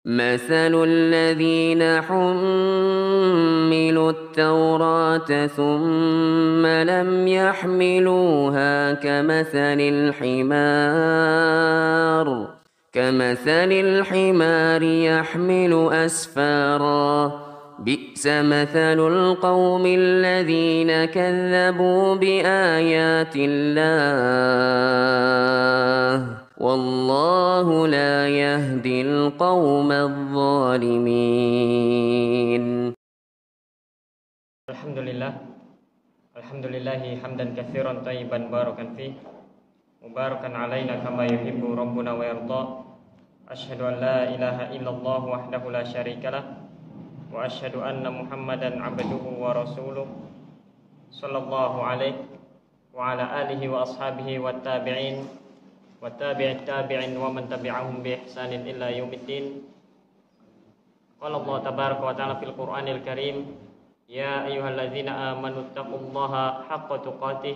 مثل الذين حملوا التوراة ثم لم يحملوها كمثل الحمار يحمل أسفارا بئس مثل القوم الذين كذبوا بآيات الله والله لا يهدي القوم الظالمين. Alhamdulillahi hamdan katsiran thayyiban barakan fi mubarakan alaina kama yuhibbu rabbuna wa yarda. Asyhadu an la ilaha illallah wahdahu la syarikalah wa asyhadu anna Muhammadan abduhu wa rasuluh sallallahu alaihi wa ala alihi wa ashabihi wat tabi'in wa tabi'it tabi'in wa man tabi'ahum bi ihsanin illa yaumiddin. Qala Allah tabaraka wa ta'ala fil Qur'anil Karim, ya ayyuhalladzina amanu taqullaha haqqa tuqatih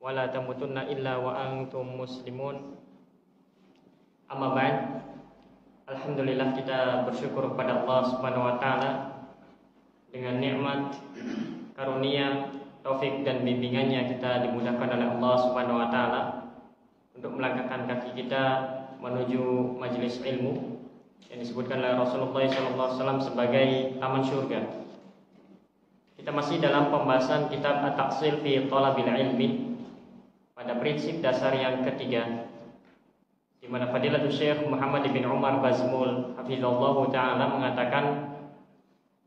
wa la tamutunna illa wa antum muslimun. Amma ba'd. Alhamdulillah, kita bersyukur kepada Allah Subhanahu wa taala dengan nikmat, karunia, taufik dan bimbingannya kita dimudahkan oleh Allah Subhanahu wa taala untuk melangkahkan kaki kita menuju majelis ilmu yang disebutkan oleh Rasulullah SAW sebagai taman surga. Kita masih dalam pembahasan kitab At-Taqsil fi Thalabil Ilmi pada prinsip dasar yang ketiga, di mana Fadilatul Syekh Muhammad bin Umar Bazmul hafizallahu taala mengatakan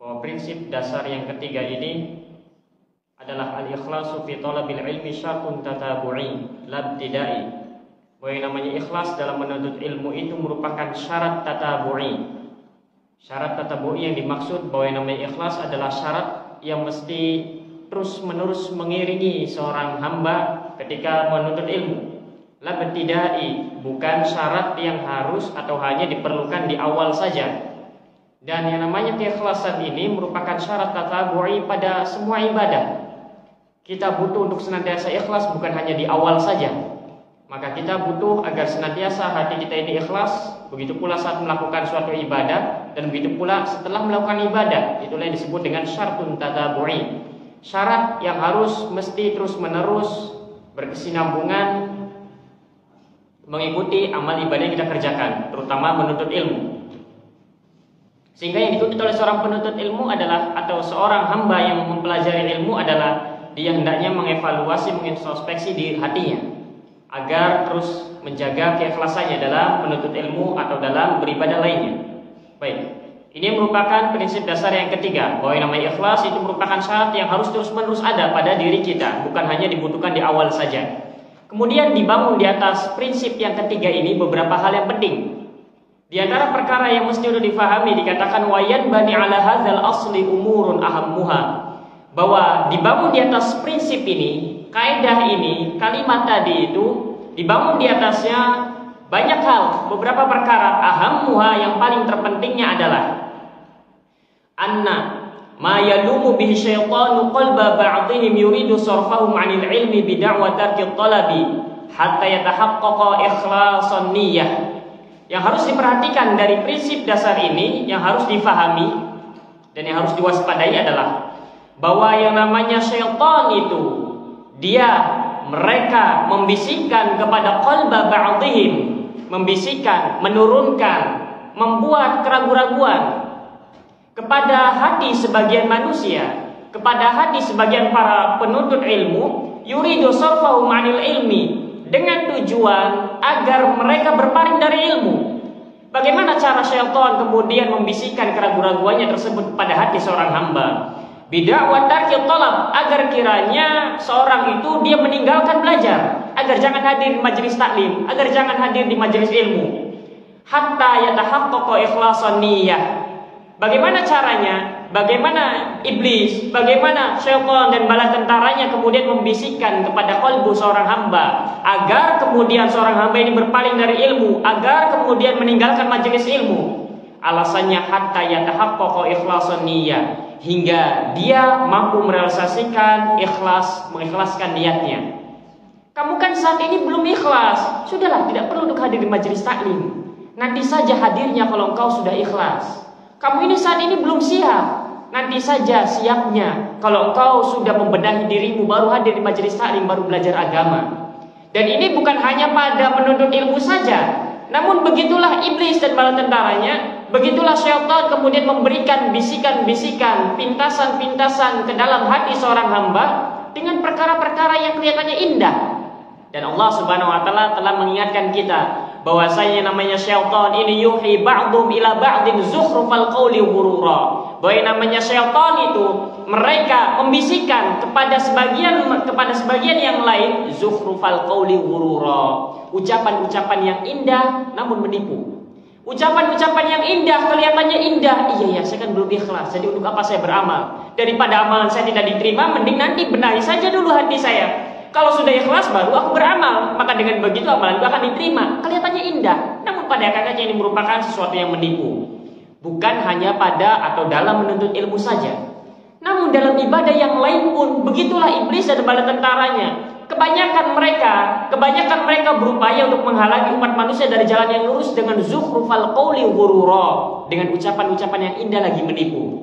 bahwa prinsip dasar yang ketiga ini adalah al-ikhlasu fi thalabil ilmi syartun tatabu'i la ibtida'i. Bahwa yang namanya ikhlas dalam menuntut ilmu itu merupakan syarat tatabu'i. Syarat tatabu'i yang dimaksud bahwa yang namanya ikhlas adalah syarat yang mesti terus-menerus mengiringi seorang hamba ketika menuntut ilmu. La ibtida'i, bukan syarat yang harus atau hanya diperlukan di awal saja. Dan yang namanya keikhlasan ini merupakan syarat tatabu'i pada semua ibadah. Kita butuh untuk senantiasa ikhlas bukan hanya di awal saja. Maka kita butuh agar senantiasa hati kita ini ikhlas. Begitu pula saat melakukan suatu ibadah, dan begitu pula setelah melakukan ibadah. Itulah yang disebut dengan syartun tatabu'i. Syarat yang harus mesti terus-menerus berkesinambungan mengikuti amal ibadah yang kita kerjakan, terutama menuntut ilmu. Sehingga yang dituntut oleh seorang penuntut ilmu adalah, atau seorang hamba yang mempelajari ilmu adalah, dia hendaknya mengevaluasi, mengintrospeksi di hatinya agar terus menjaga keikhlasannya dalam menuntut ilmu atau dalam beribadah lainnya. Baik, ini merupakan prinsip dasar yang ketiga, bahwa yang namanya ikhlas itu merupakan syarat yang harus terus-menerus ada pada diri kita, bukan hanya dibutuhkan di awal saja. Kemudian dibangun di atas prinsip yang ketiga ini beberapa hal yang penting. Di antara perkara yang mesti sudah difahami, dikatakan wayan bani ala hadzal asli umurun ahammuha, bahwa dibangun di atas prinsip ini, kaidah ini, kalimat tadi itu dibangun di atasnya banyak hal, beberapa perkara. Ahammuha, yang paling terpentingnya adalah anna ma yalumu bihi syaitanu qalba ba'dihim yuridu sarfahum 'anil ilmi bid'wa tarki talabi hatta yatahaqqaqa ikhlasan niyyah. Yang harus diperhatikan dari prinsip dasar ini, yang harus difahami dan yang harus diwaspadai adalah bahwa yang namanya syaitan itu, mereka membisikkan kepada qalba ba'dihim, membisikkan, menurunkan, membuat keraguan-raguan kepada hati sebagian manusia, kepada hati sebagian para penuntut ilmu, yuridu sarfahum 'anil ilmi, dengan tujuan agar mereka berpaling dari ilmu. Bagaimana cara syaitan kemudian membisikkan keraguan-raguannya tersebut kepada hati seorang hamba? Bid'ah tarki talab, agar kiranya seorang itu dia meninggalkan belajar, agar jangan hadir di majelis taklim, agar jangan hadir di majelis ilmu. Hatta yatahaqqaqa ikhlasan niyyah. Bagaimana caranya? Bagaimana iblis, bagaimana syaitan dan bala tentaranya kemudian membisikkan kepada kalbu seorang hamba agar kemudian seorang hamba ini berpaling dari ilmu, agar kemudian meninggalkan majelis ilmu? Alasannya hatta yatahaqqaqa ikhlasan niyyah, hingga dia mampu merealisasikan ikhlas, mengikhlaskan niatnya. Kamu kan saat ini belum ikhlas, sudahlah, tidak perlu untuk hadir di majelis taklim. Nanti saja hadirnya kalau engkau sudah ikhlas. Kamu ini saat ini belum siap. Nanti saja siapnya kalau engkau sudah membenahi dirimu, baru hadir di majelis taklim, baru belajar agama. Dan ini bukan hanya pada menuntut ilmu saja. Namun begitulah iblis dan bala tentaranya, begitulah syaitan kemudian memberikan bisikan-bisikan, pintasan-pintasan ke dalam hati seorang hamba dengan perkara-perkara yang kelihatannya indah. Dan Allah Subhanahu wa taala telah mengingatkan kita bahwasanya namanya syaitan ini yuhi ba'dhum ila ba'din zukhrufal qawli ghurura. Bahwa namanya syaitan itu mereka membisikkan kepada sebagian yang lain zukhrufal qawli ghurura. Ucapan-ucapan yang indah namun menipu. Ucapan-ucapan yang indah kelihatannya indah. Iya, saya kan belum ikhlas. Jadi untuk apa saya beramal? Daripada amalan saya tidak diterima, mending nanti benahi saja dulu hati saya. Kalau sudah ikhlas baru aku beramal, maka dengan begitu amalan itu akan diterima. Kelihatannya indah, namun pada hakikatnya ini merupakan sesuatu yang menipu. Bukan hanya pada atau dalam menuntut ilmu saja, namun dalam ibadah yang lain pun begitulah iblis dan bala tentaranya. Kebanyakan mereka berupaya untuk menghalangi umat manusia dari jalan yang lurus dengan zukhrufal qawli ghurura, dengan ucapan-ucapan yang indah lagi menipu.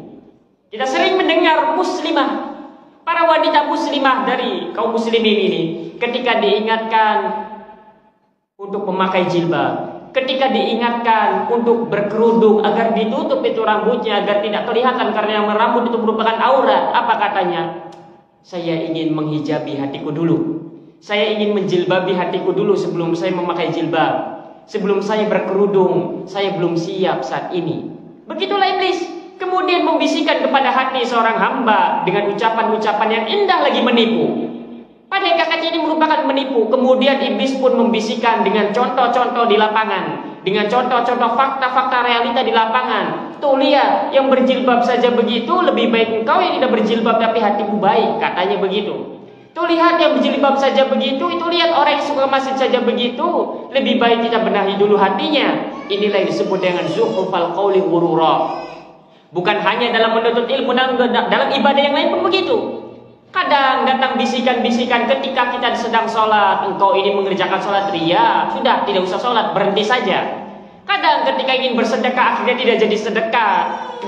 Kita sering mendengar muslimah, para wanita muslimah dari kaum muslimin ini ketika diingatkan untuk memakai jilbab, ketika diingatkan untuk berkerudung agar ditutup itu rambutnya agar tidak kelihatan karena yang rambut itu merupakan aurat, apa katanya? Saya ingin menghijabi hatiku dulu. Saya ingin menjilbabi hatiku dulu sebelum saya memakai jilbab. Sebelum saya berkerudung, saya belum siap saat ini. Begitulah iblis. Kemudian membisikkan kepada hati seorang hamba dengan ucapan-ucapan yang indah lagi menipu. Pada hakikatnya ini merupakan menipu. Kemudian iblis pun membisikkan dengan contoh-contoh di lapangan, dengan contoh-contoh fakta-fakta realita di lapangan. Tuh lihat, yang berjilbab saja begitu, lebih baik engkau yang tidak berjilbab tapi hatimu baik, katanya begitu. Tuh lihat yang berjilbab saja begitu, itu lihat orang yang suka masjid saja begitu, lebih baik kita benahi dulu hatinya. Inilah yang disebut dengan zukhrufal qawli ghurura. Bukan hanya dalam menuntut ilmu, dalam ibadah yang lain pun begitu. Kadang datang bisikan-bisikan ketika kita sedang sholat, engkau ini mengerjakan sholat ria, sudah tidak usah sholat, berhenti saja. Kadang ketika ingin bersedekah akhirnya tidak jadi sedekah,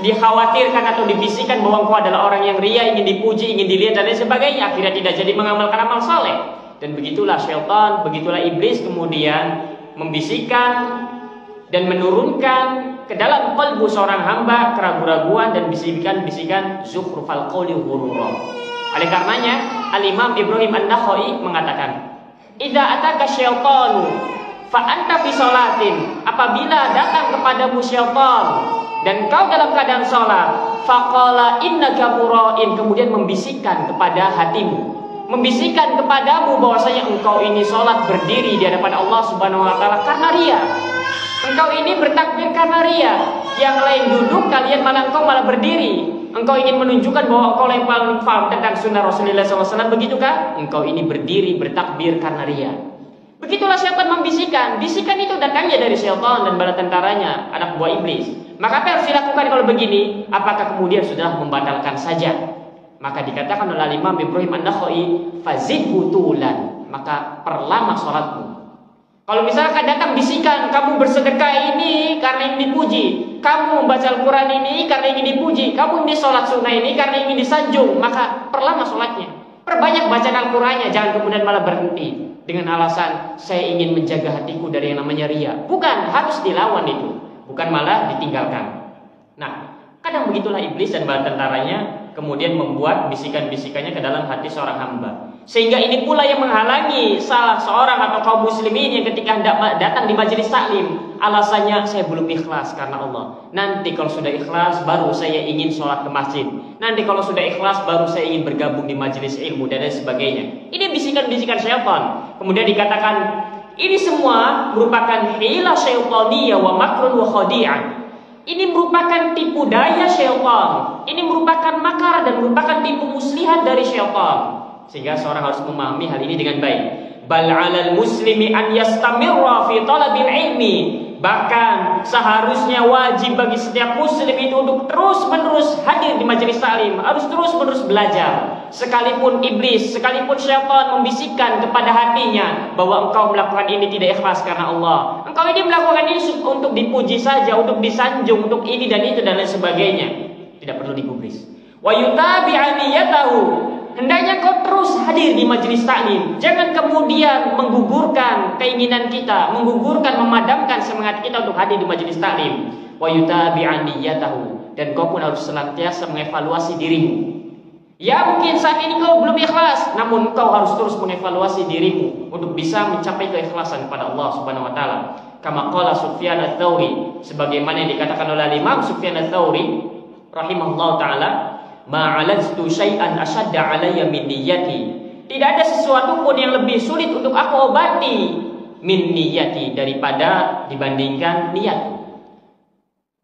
dikhawatirkan atau dibisikkan bahwa engkau adalah orang yang ria, ingin dipuji, ingin dilihat dan lain sebagainya, akhirnya tidak jadi mengamalkan amal soleh. Dan begitulah syaitan, begitulah iblis kemudian membisikkan dan menurunkan ke dalam qalbu seorang hamba keraguan-raguan dan bisikan-bisikan zukhrufal qawli ghurura. Oleh karenanya Al-Imam Ibrahim An-Nakhai mengatakan, idza ataka syaitanu fa anta fi sholatin, apabila datang kepadamu syaitan dan kau dalam keadaan sholat, faqala innaka mura'in, kemudian membisikkan kepada hatimu, membisikkan kepadamu bahwasanya engkau ini sholat berdiri di hadapan Allah Subhanahu wa taala karena ria. Engkau ini bertakbir karena ria, yang lain duduk, kalian malah engkau malah berdiri. Engkau ingin menunjukkan bahwa engkau yang paling paham tentang sunnah Rasulullah SAW, begitukah? Engkau ini berdiri bertakbir karena ria. Begitulah syaitan membisikkan. Bisikan itu datangnya dari syaitan dan bala tentaranya, anak buah iblis. Maka apa yang harus dilakukan kalau begini? Apakah kemudian sudah membatalkan saja? Maka dikatakan oleh Imam Ibrahim An-Nakhai, fazidhu tulan, maka perlama sholatmu. Kalau misalkan datang bisikan, kamu bersedekah ini karena ingin dipuji, kamu membaca Al-Quran ini karena ingin dipuji, kamu ini sholat sunnah ini karena ingin disanjung, maka perlama sholatnya, perbanyak bacaan Al-Qurannya, jangan kemudian malah berhenti dengan alasan saya ingin menjaga hatiku dari yang namanya ria. Bukan, harus dilawan itu, bukan malah ditinggalkan. Nah, kadang begitulah iblis dan bala tentaranya kemudian membuat bisikan-bisikannya ke dalam hati seorang hamba. Sehingga ini pula yang menghalangi salah seorang atau kaum muslimin yang ketika hendak datang di majelis taklim, alasannya saya belum ikhlas karena Allah. Nanti kalau sudah ikhlas baru saya ingin sholat ke masjid. Nanti kalau sudah ikhlas baru saya ingin bergabung di majelis ilmu dan lain sebagainya. Ini bisikan-bisikan syaitan. Kemudian dikatakan ini semua merupakan hila syaitaniyah wa makrun wa khadi'an. Ini merupakan tipu daya syaitan. Ini merupakan makar dan merupakan tipu muslihat dari syaitan. Sehingga seorang harus memahami hal ini dengan baik. Bal 'alal muslimi an yastamirra fi talabil ilmi. Bahkan seharusnya wajib bagi setiap muslim itu untuk terus-menerus hadir di majelis taklim, harus terus-menerus belajar. Sekalipun iblis, sekalipun syaitan membisikkan kepada hatinya bahwa engkau melakukan ini tidak ikhlas karena Allah, Engkau ini melakukan ini untuk dipuji saja, untuk disanjung, untuk ini dan itu dan lain sebagainya. Tidak perlu digubris. Wa yutabi'a niyatahu. Hendaknya kau terus hadir di majelis taklim. Jangan kemudian menggugurkan keinginan kita, menggugurkan, memadamkan semangat kita untuk hadir di majelis taklim. Wa yutabi'a niyatahu. Dan kau pun harus senantiasa mengevaluasi dirimu. Ya mungkin saat ini kau belum ikhlas, namun kau harus terus mengevaluasi dirimu untuk bisa mencapai keikhlasan kepada Allah Subhanahu wa taala. Kama qala Sufyan ats-Tsauri, sebagaimana yang dikatakan oleh Imam Sufyan ats-Tsauri rahimahullahu taala, ma'alaztu syai'an ashadda 'alayya min niyyati. Tidak ada sesuatu pun yang lebih sulit untuk aku obati min niyyati daripada dibandingkan niatku.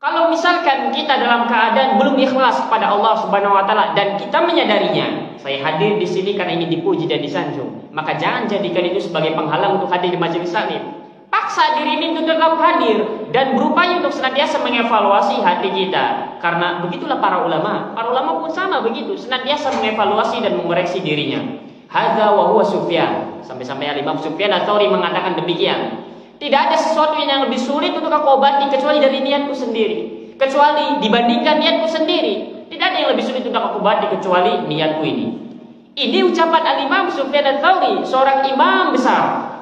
Kalau misalkan kita dalam keadaan belum ikhlas kepada Allah Subhanahu wa taala dan kita menyadarinya, saya hadir di sini karena ingin dipuji dan disanjung, maka jangan jadikan itu sebagai penghalang untuk hadir di majelis taklim. Paksa diri ini untuk tetap hadir dan berupaya untuk senantiasa mengevaluasi hati kita. Karena begitulah para ulama. Para ulama pun sama begitu, senantiasa mengevaluasi dan mengoreksi dirinya. Hadza wa huwa Sufyan. Sampai-sampai Imam Sufyan ats-Tsauri mengatakan demikian. Tidak ada sesuatu yang lebih sulit untuk aku obati kecuali dari niatku sendiri. Kecuali dibandingkan niatku sendiri. Tidak ada yang lebih sulit untuk aku obati kecuali niatku ini. Ini ucapan Al-Imam Sufyan ats-Tsauri, seorang imam besar.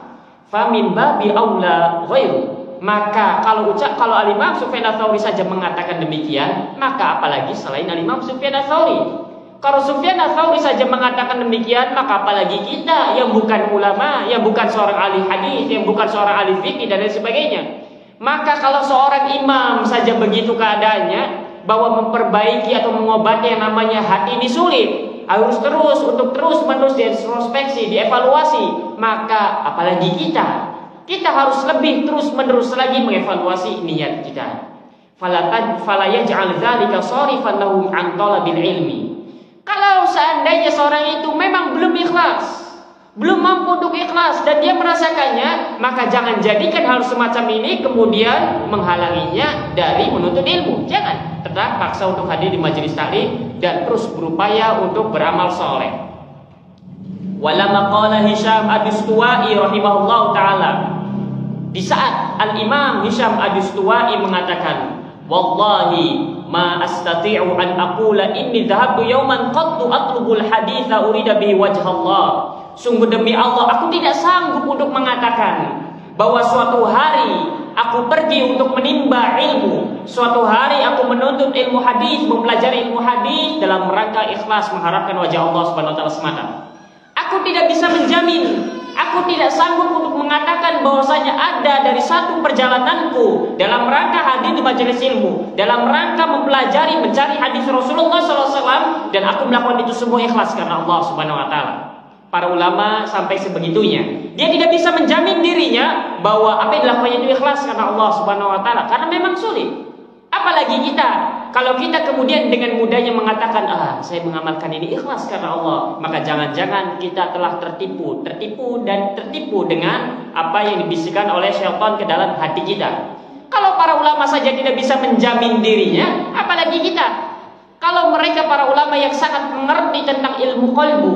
Famin babi aula ghairu. Maka kalau Al-Imam Sufyan ats-Tsauri saja mengatakan demikian, maka apalagi selain Al-Imam Sufyan ats-Tsauri. Kalau Sufyan ats-Tsauri saja mengatakan demikian, maka apalagi kita yang bukan ulama, yang bukan seorang ahli hadis, yang bukan seorang ahli fikih dan lain sebagainya. Maka kalau seorang imam saja begitu keadaannya, bahwa memperbaiki atau mengobati yang namanya hati ini sulit, harus terus menerus diintrospeksi, dievaluasi, maka apalagi kita harus lebih terus menerus lagi mengevaluasi niat kita. Fala yaj'al dzalika sharifan lahum an talabil ilmi. Kalau seandainya seorang itu memang belum ikhlas, belum mampu untuk ikhlas dan dia merasakannya, maka jangan jadikan hal semacam ini kemudian menghalanginya dari menuntut ilmu. Jangan, tetap paksa untuk hadir di majelis taklim dan terus berupaya untuk beramal soleh. Walama qala Hisham ad-Dustuwai rahimahullahu taala. Di saat Al-Imam Hisham ad-Dustuwai mengatakan, wallahi ma astati'u an aqula inni dhahabtu yawman qattu atlubul haditha urida bihi wajh Allah. Sungguh demi Allah, aku tidak sanggup untuk mengatakan bahwa suatu hari aku pergi untuk menimba ilmu, suatu hari aku menuntut ilmu hadis, mempelajari ilmu hadis dalam rangka ikhlas mengharapkan wajah Allah Subhanahu wa taala semata. Aku tidak bisa menjamin, aku tidak sanggup untuk mengatakan bahwasanya ada dari satu perjalananku dalam rangka hadir di majelis ilmu, dalam rangka mempelajari, mencari hadis Rasulullah SAW, dan aku melakukan itu semua ikhlas karena Allah Subhanahu wa taala. Para ulama sampai sebegitunya. Dia tidak bisa menjamin dirinya bahwa apa yang dilakukannya itu ikhlas karena Allah Subhanahu wa taala, karena memang sulit. Apalagi kita, kalau kita kemudian dengan mudahnya mengatakan, saya mengamalkan ini ikhlas karena Allah, maka jangan-jangan kita telah tertipu dengan apa yang dibisikkan oleh syaitan ke dalam hati kita. Kalau para ulama saja tidak bisa menjamin dirinya, apalagi kita. Kalau mereka para ulama yang sangat mengerti tentang ilmu qalbu,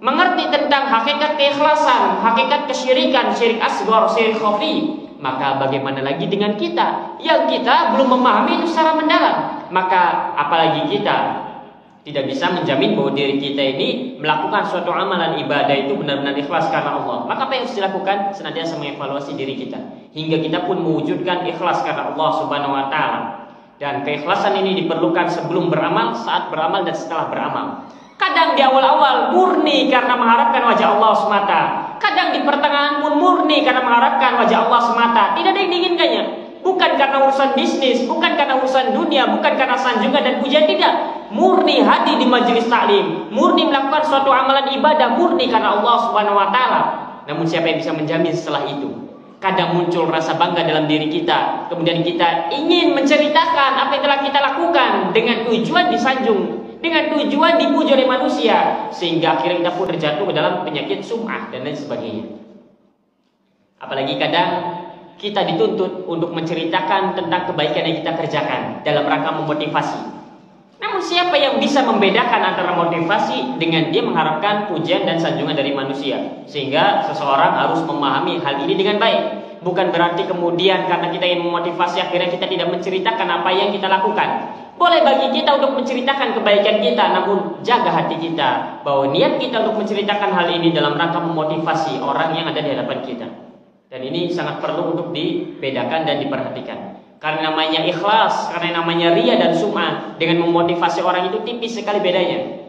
mengerti tentang hakikat keikhlasan, hakikat kesyirikan, syirik asghar, syirik khafi, maka bagaimana lagi dengan kita yang kita belum memahami itu secara mendalam? Maka apalagi kita tidak bisa menjamin bahwa diri kita ini melakukan suatu amalan ibadah itu benar-benar ikhlas karena Allah. Maka apa yang harus dilakukan? Senantiasa mengevaluasi diri kita hingga kita pun mewujudkan ikhlas karena Allah Subhanahu wa taala. Dan keikhlasan ini diperlukan sebelum beramal, saat beramal, dan setelah beramal. Kadang di awal-awal murni karena mengharapkan wajah Allah semata. Kadang di pertengahan pun murni karena mengharapkan wajah Allah semata. Tidak ada yang diinginkannya. Bukan karena urusan bisnis, bukan karena urusan dunia, bukan karena sanjungan dan pujian, tidak. Murni hadir di majelis taklim, murni melakukan suatu amalan ibadah, murni karena Allah Subhanahu wa taala. Namun siapa yang bisa menjamin setelah itu? Kadang muncul rasa bangga dalam diri kita, kemudian kita ingin menceritakan apa yang telah kita lakukan dengan tujuan disanjung, dengan tujuan dipuji oleh manusia, sehingga akhirnya kita pun terjatuh ke dalam penyakit sum'ah dan lain sebagainya. Apalagi kadang kita dituntut untuk menceritakan tentang kebaikan yang kita kerjakan dalam rangka memotivasi. Namun siapa yang bisa membedakan antara motivasi dengan dia mengharapkan pujian dan sanjungan dari manusia? Sehingga seseorang harus memahami hal ini dengan baik. Bukan berarti kemudian karena kita ingin memotivasi akhirnya kita tidak menceritakan apa yang kita lakukan. Boleh bagi kita untuk menceritakan kebaikan kita, namun jaga hati kita bahwa niat kita untuk menceritakan hal ini dalam rangka memotivasi orang yang ada di hadapan kita. Dan ini sangat perlu untuk dibedakan dan diperhatikan. Karena namanya ikhlas, karena namanya riya dan sum'ah, dengan memotivasi orang itu tipis sekali bedanya.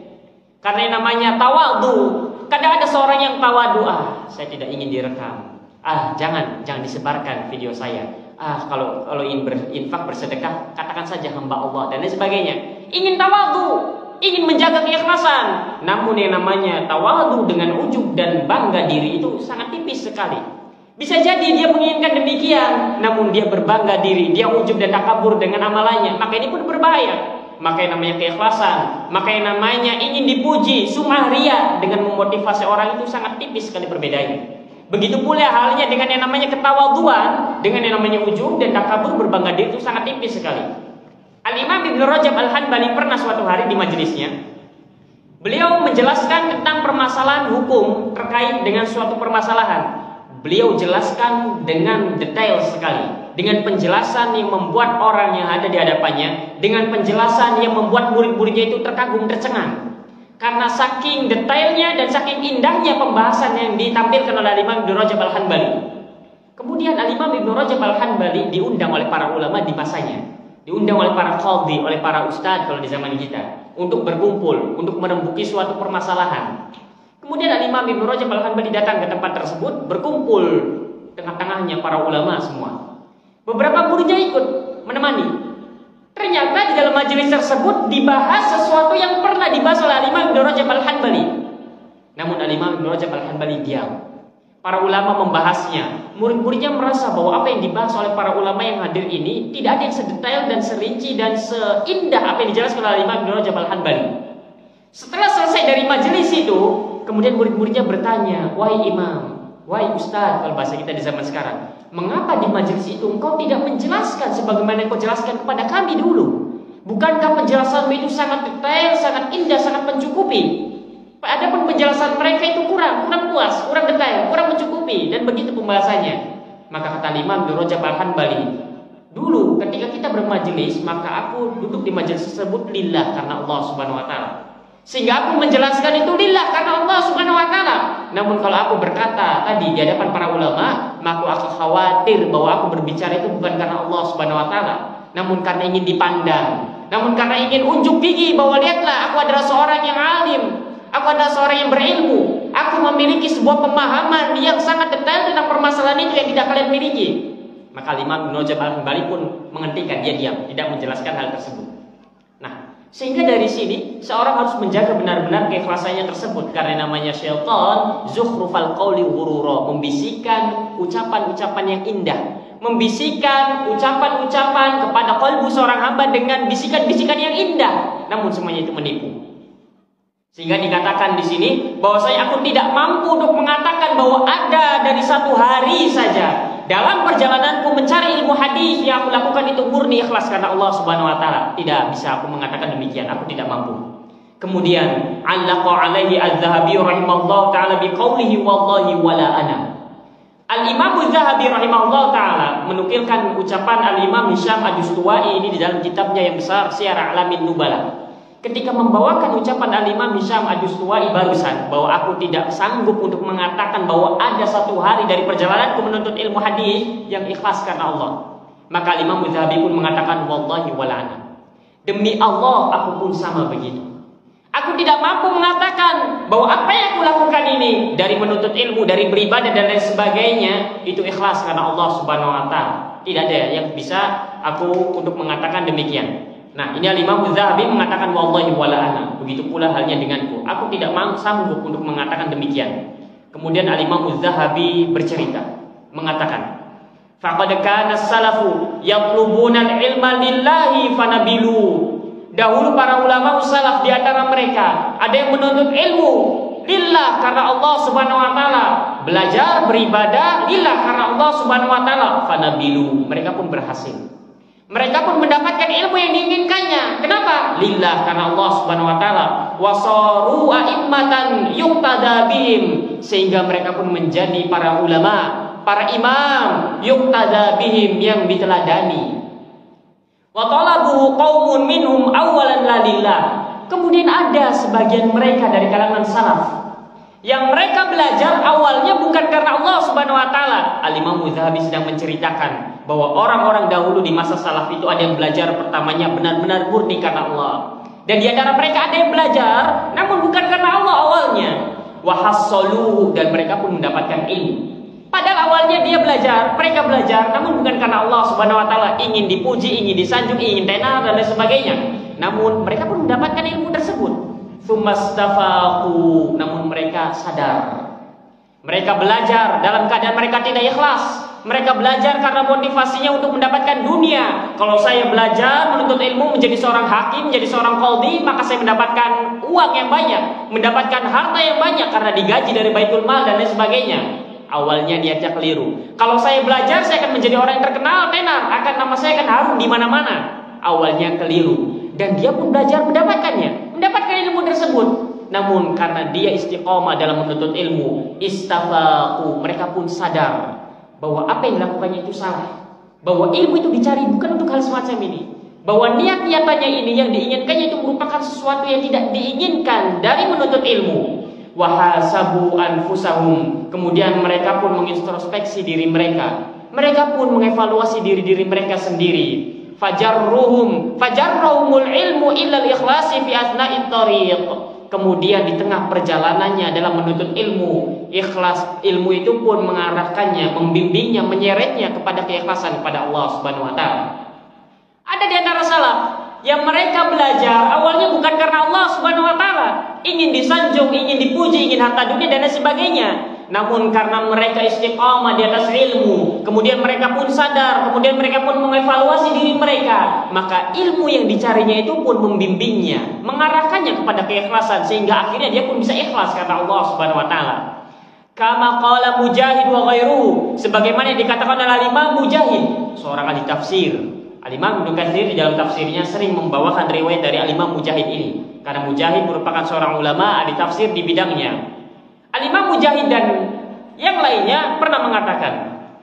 Karena namanya tawadhu, kadang ada seorang yang tawadhu, saya tidak ingin direkam. Jangan disebarkan video saya. Kalau ingin berinfak, bersedekah, katakan saja hamba Allah dan lain sebagainya. Ingin tawadhu, ingin menjaga keikhlasan, namun yang namanya tawadhu dengan ujub dan bangga diri itu sangat tipis sekali. Bisa jadi dia menginginkan demikian, namun dia berbangga diri, dia ujub dan takabur dengan amalannya, maka ini pun berbahaya. Maka yang namanya keikhlasan, maka yang namanya ingin dipuji, sum'ah riya dengan memotivasi orang itu sangat tipis sekali perbedaannya. Begitu pula halnya dengan yang namanya ketawadhuan, dengan yang namanya ujub dan takabur berbangga diri itu sangat tipis sekali. Al-Imam Ibnu Rajab Al-Hanbali pernah suatu hari di majelisnya, beliau menjelaskan tentang permasalahan hukum terkait dengan suatu permasalahan. Beliau jelaskan dengan detail sekali, dengan penjelasan yang membuat orang yang ada di hadapannya, dengan penjelasan yang membuat murid-muridnya itu terkagum, tercengang. Karena saking detailnya dan saking indahnya pembahasan yang ditampilkan oleh Imam Ibnu Rajab Al-Hanbali. Kemudian Imam Ibnu Rajab Al-Hanbali diundang oleh para ulama di masanya, diundang oleh para qadhi, oleh para ustadz kalau di zaman kita, untuk berkumpul, untuk merembuki suatu permasalahan. Kemudian Imam Ibnu Rajab Al-Hanbali datang ke tempat tersebut, berkumpul tengah-tengahnya para ulama semua. Beberapa muridnya ikut menemani. Ternyata di dalam majelis tersebut dibahas sesuatu yang pernah dibahas oleh Imam Ibnu Rajab Al-Hanbali. Namun Imam Ibnu Rajab Al-Hanbali diam. Para ulama membahasnya. Murid-muridnya merasa bahwa apa yang dibahas oleh para ulama yang hadir ini tidak ada yang sedetail dan serinci dan seindah apa yang dijelaskan oleh Imam Ibnu Rajab Al-Hanbali. Setelah selesai dari majelis itu, kemudian murid-muridnya bertanya, "Wahai imam, wahai ustadz," kalau bahasa kita di zaman sekarang, "mengapa di majelis itu engkau tidak menjelaskan sebagaimana engkau jelaskan kepada kami dulu? Bukankah penjelasanmu itu sangat detail, sangat indah, sangat mencukupi? Adapun penjelasan mereka itu kurang puas, kurang detail, kurang mencukupi." Dan begitu pembahasannya. Maka kata Imam Ibnu Rajab Al-Hanbali, dulu ketika kita bermajelis, maka aku duduk di majelis tersebut lillah, karena Allah Subhanahu wa taala. Sehingga aku menjelaskan itu lillah, karena Allah Subhanahu wa taala. Namun kalau aku berkata tadi di hadapan para ulama, maka aku khawatir bahwa aku berbicara itu bukan karena Allah Subhanahu wa taala, namun karena ingin dipandang, namun karena ingin unjuk gigi bahwa lihatlah aku adalah seorang yang alim, aku adalah seorang yang berilmu, aku memiliki sebuah pemahaman yang sangat detail tentang permasalahan itu yang tidak kalian miliki. Maka Imam Ibnu Rajab Al-Hanbali pun menghentikan, dia diam, tidak menjelaskan hal tersebut. Sehingga dari sini seorang harus menjaga benar-benar keikhlasannya tersebut, karena namanya syaitan zukhrufal qauli ghurura, membisikkan ucapan-ucapan yang indah, membisikkan ucapan-ucapan kepada qalbu seorang hamba dengan bisikan-bisikan yang indah, namun semuanya itu menipu. Sehingga dikatakan di sini bahwasanya aku tidak mampu untuk mengatakan bahwa ada dari satu hari saja dalam perjalananku mencari ilmu hadis yang aku lakukan itu murni ikhlas karena Allah Subhanahu wa taala. Tidak bisa aku mengatakan demikian, aku tidak mampu. Kemudian allaqa alaihi Az-Zahabi rahimahullah taala biqaulihi wallahi wala ana. Al-Imam Az-Zahabi rahimahullah taala menukilkan ucapan Al-Imam Hisham Ad-Dustuwai ini di dalam kitabnya yang besar Syiar A'lamin Nubala. Ketika membawakan ucapan Al-Imam Hisham Ad-Dustuwai barusan bahwa aku tidak sanggup untuk mengatakan bahwa ada satu hari dari perjalananku menuntut ilmu hadis yang ikhlas karena Allah, maka Imam Az-Zahabi pun mengatakan wallahi wala ana, demi Allah aku pun sama begitu. Aku tidak mampu mengatakan bahwa apa yang aku lakukan ini dari menuntut ilmu, dari beribadah dan lain sebagainya itu ikhlas karena Allah Subhanahu wa taala. Tidak ada yang bisa aku untuk mengatakan demikian. Nah, ini Imam Az-Zahabi mengatakan wallahi wala ana. Begitu pula halnya denganku. Aku tidak sanggup untuk mengatakan demikian. Kemudian Imam Az-Zahabi bercerita, mengatakan, "Faqad kana as-salafu yatlubuna al-ilma lillahi fanabilu." Dahulu para ulama salaf di antara mereka ada yang menuntut ilmu lillah karena Allah Subhanahu wa taala, belajar beribadah lillah karena Allah Subhanahu wa taala, fanabilu. Mereka pun berhasil. Mereka pun mendapatkan ilmu yang diinginkannya. Kenapa? Lillah karena Allah Subhanahu wa taala. Wasaru a'immatan yuqtada bihim, sehingga mereka pun menjadi para ulama para imam yuqtada bihim, yang diteladani. Wa talabuhu qaumun minhum awalan lalillah. Kemudian ada sebagian mereka dari kalangan salaf yang mereka belajar awalnya bukan karena Allah Subhanahu wa taala. Al-Imam Muzhabi sedang menceritakan bahwa orang-orang dahulu di masa salaf itu ada yang belajar pertamanya benar-benar murni karena Allah. Dan di antara mereka ada yang belajar namun bukan karena Allah awalnya. Wa hassaluhu, dan mereka pun mendapatkan ilmu. Padahal awalnya mereka belajar namun bukan karena Allah Subhanahu wa taala, ingin dipuji, ingin disanjung, ingin tenar dan lain sebagainya. Namun mereka pun mendapatkan ilmu tersebut. Tsumastafaqu, namun mereka sadar. Mereka belajar dalam keadaan mereka tidak ikhlas. Mereka belajar karena motivasinya untuk mendapatkan dunia. Kalau saya belajar menuntut ilmu menjadi seorang hakim, menjadi seorang qadhi, maka saya mendapatkan uang yang banyak, mendapatkan harta yang banyak karena digaji dari Baitul Mal dan lain sebagainya. Awalnya niatnya keliru. Kalau saya belajar, saya akan menjadi orang yang terkenal, tenar, nama saya akan harum di mana-mana. Awalnya keliru, dan dia pun belajar mendapatkan ilmu tersebut. Namun karena dia istiqomah dalam menuntut ilmu, istafaqu, mereka pun sadar bahwa apa yang dilakukannya itu salah, bahwa ilmu itu dicari bukan untuk hal semacam ini, bahwa niat-niatannya ini yang diinginkannya itu merupakan sesuatu yang tidak diinginkan dari menuntut ilmu. Wahasabu anfusahum, kemudian mereka pun mengintrospeksi diri mereka. Mereka pun mengevaluasi diri-diri mereka sendiri. Fajarrahumul ilmu illa al-ikhlasi fi athna'it thariq. Kemudian di tengah perjalanannya dalam menuntut ilmu, ikhlas ilmu itu pun mengarahkannya, membimbingnya, menyeretnya kepada keikhlasan kepada Allah Subhanahu wa taala. Ada di antara salaf yang mereka belajar awalnya bukan karena Allah Subhanahu wa taala, ingin disanjung, ingin dipuji, ingin harta dunia dan lain sebagainya. Namun karena mereka istiqamah di atas ilmu, kemudian mereka pun sadar, kemudian mereka pun mengevaluasi diri mereka, maka ilmu yang dicarinya itu pun membimbingnya, mengarahkannya kepada keikhlasan, sehingga akhirnya dia pun bisa ikhlas karena Allah Subhanahu wa taala. Kama qala Mujahid wa ghairuhu, sebagaimana yang dikatakan oleh Imam Mujahid, seorang ahli tafsir. Al-Imam Ibnu Katsir di dalam tafsirnya sering membawakan riwayat dari Al-Imam Mujahid ini, karena Mujahid merupakan seorang ulama ahli tafsir di bidangnya. Al-Imam Mujahid dan yang lainnya pernah mengatakan,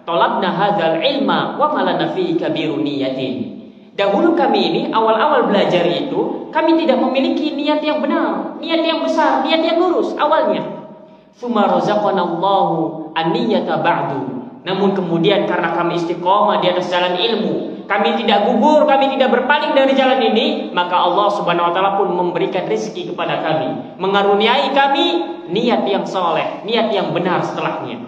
"Talabna hadzal ilma wa ma lana fi kabirun niyatin." Dahulu kami ini awal-awal belajar itu kami tidak memiliki niat yang benar, niat yang besar, niat yang lurus awalnya. Tsumma razaqanallahu an-niyata ba'du. Namun kemudian karena kami istiqomah di atas jalan ilmu, kami tidak gugur, kami tidak berpaling dari jalan ini, maka Allah Subhanahu wa taala pun memberikan rezeki kepada kami, mengaruniai kami niat yang soleh, niat yang benar setelahnya.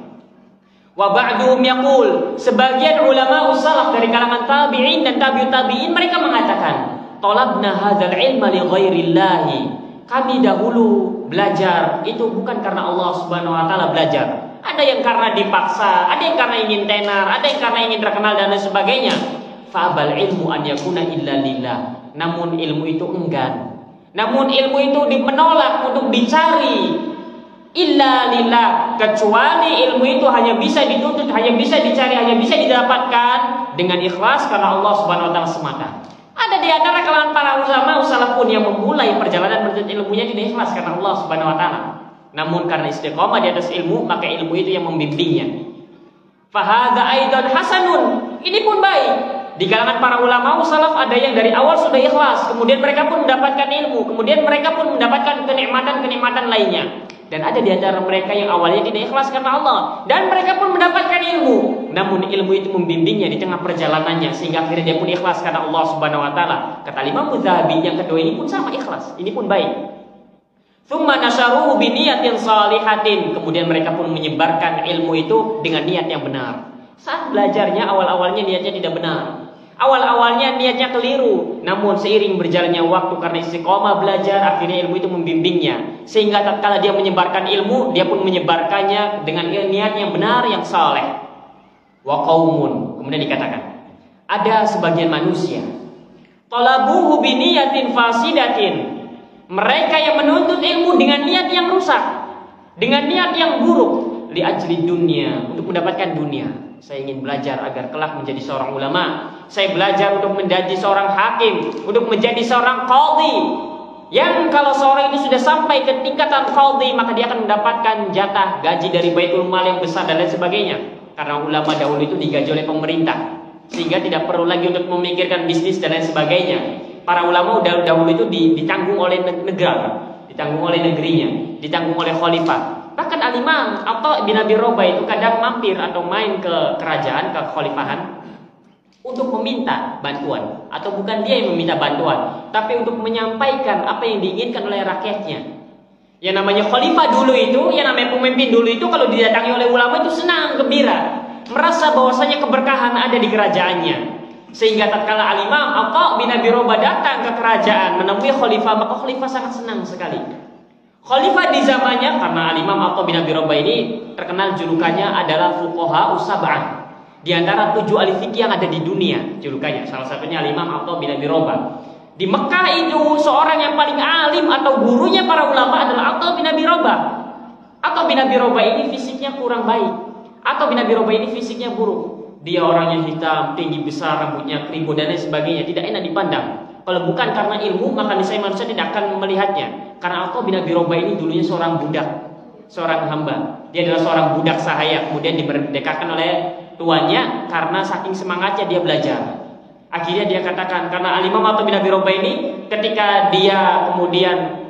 Wa ba'duhum yaqul, sebagian ulama salaf dari kalangan tabi'in dan tabi'ut tabi'in mereka mengatakan, talabna hadzal ilma li ghairillahi. Kami dahulu belajar itu bukan karena Allah Subhanahu wa taala belajar. Ada yang karena dipaksa, ada yang karena ingin tenar, ada yang karena ingin terkenal dan lain sebagainya. Fa'abal ilmu an yakuna illa lillah. Namun ilmu itu enggan. Namun ilmu itu menolak untuk dicari illa lillah, kecuali ilmu itu hanya bisa dituntut, hanya bisa dicari, hanya bisa didapatkan dengan ikhlas karena Allah Subhanahu wa taala semata. Ada di antara kalangan para ulama salaf pun yang memulai perjalanan menuntut ilmunya tidak ikhlas karena Allah Subhanahu wa taala. Namun karena istiqomah di atas ilmu, maka ilmu itu yang membimbingnya. Fahadha aidan hasanun. Ini pun baik. Di kalangan para ulama salaf ada yang dari awal sudah ikhlas, kemudian mereka pun mendapatkan ilmu, kemudian mereka pun mendapatkan kenikmatan-kenikmatan lainnya. Dan ada di antara mereka yang awalnya tidak ikhlas karena Allah, dan mereka pun mendapatkan ilmu. Namun ilmu itu membimbingnya di tengah perjalanannya, sehingga akhirnya dia pun ikhlas karena Allah Subhanahu wa taala. Kata Imam Muzhabi, yang kedua ini pun sama ikhlas. Ini pun baik. Tsumma nasharuhu bi niyatin shalihatin. Kemudian mereka pun menyebarkan ilmu itu dengan niat yang benar. Saat belajarnya awal-awalnya niatnya tidak benar. Awal-awalnya niatnya keliru. Namun seiring berjalannya waktu karena istiqomah belajar, akhirnya ilmu itu membimbingnya. Sehingga tatkala dia menyebarkan ilmu, dia pun menyebarkannya dengan niat yang benar, yang saleh. Wa qaumun. Kemudian dikatakan, ada sebagian manusia talabuhu bi niyatin fasidatin. Mereka yang menuntut ilmu dengan niat yang rusak, dengan niat yang buruk, li ajli dunia, untuk mendapatkan dunia. Saya ingin belajar agar kelak menjadi seorang ulama. Saya belajar untuk menjadi seorang hakim, untuk menjadi seorang qadhi. Yang kalau seorang ini sudah sampai ke tingkatan qadhi, maka dia akan mendapatkan jatah gaji dari Baitul Mal yang besar dan lain sebagainya. Karena ulama dahulu itu digaji oleh pemerintah, sehingga tidak perlu lagi untuk memikirkan bisnis dan lain sebagainya. Para ulama dahulu itu ditanggung oleh negara, ditanggung oleh negerinya, ditanggung oleh khalifah. Bahkan Al-Imam Atha bin Abi Rabah itu kadang mampir atau main ke kerajaan, ke khalifahan untuk meminta bantuan, atau bukan dia yang meminta bantuan, tapi untuk menyampaikan apa yang diinginkan oleh rakyatnya. Yang namanya khalifah dulu itu, yang namanya pemimpin dulu itu, kalau didatangi oleh ulama itu senang, gembira, merasa bahwasanya keberkahan ada di kerajaannya. Sehingga tatkala Al-Imam Atha bin Abi Rabah datang ke kerajaan menemui khalifah, maka khalifah sangat senang sekali. Khalifah di zamannya, karena Al-Imam Atha bin Abi Rabah ini terkenal julukannya adalah fuqaha usab'ah, di antara 7 ahli fikih yang ada di dunia, julukannya. Salah satunya Al-Imam Atha bin Abi Rabah. Di Mekah itu seorang yang paling alim atau gurunya para ulama adalah Atha bin Abi Rabah. Atha bin Abi Rabah ini fisiknya kurang baik. Atha bin Abi Rabah ini fisiknya buruk. Dia orangnya hitam, tinggi besar, rambutnya keribu dan lain sebagainya, tidak enak dipandang. Kalau bukan karena ilmu, maka niscaya manusia tidak akan melihatnya. Karena Atha bin Abi Rabah ini dulunya seorang budak, seorang hamba. Dia adalah seorang budak sahaya, kemudian dimerdekakan oleh tuannya karena saking semangatnya dia belajar. Akhirnya dia katakan, karena Al-Imam Atha bin Abi Rabah ini ketika dia kemudian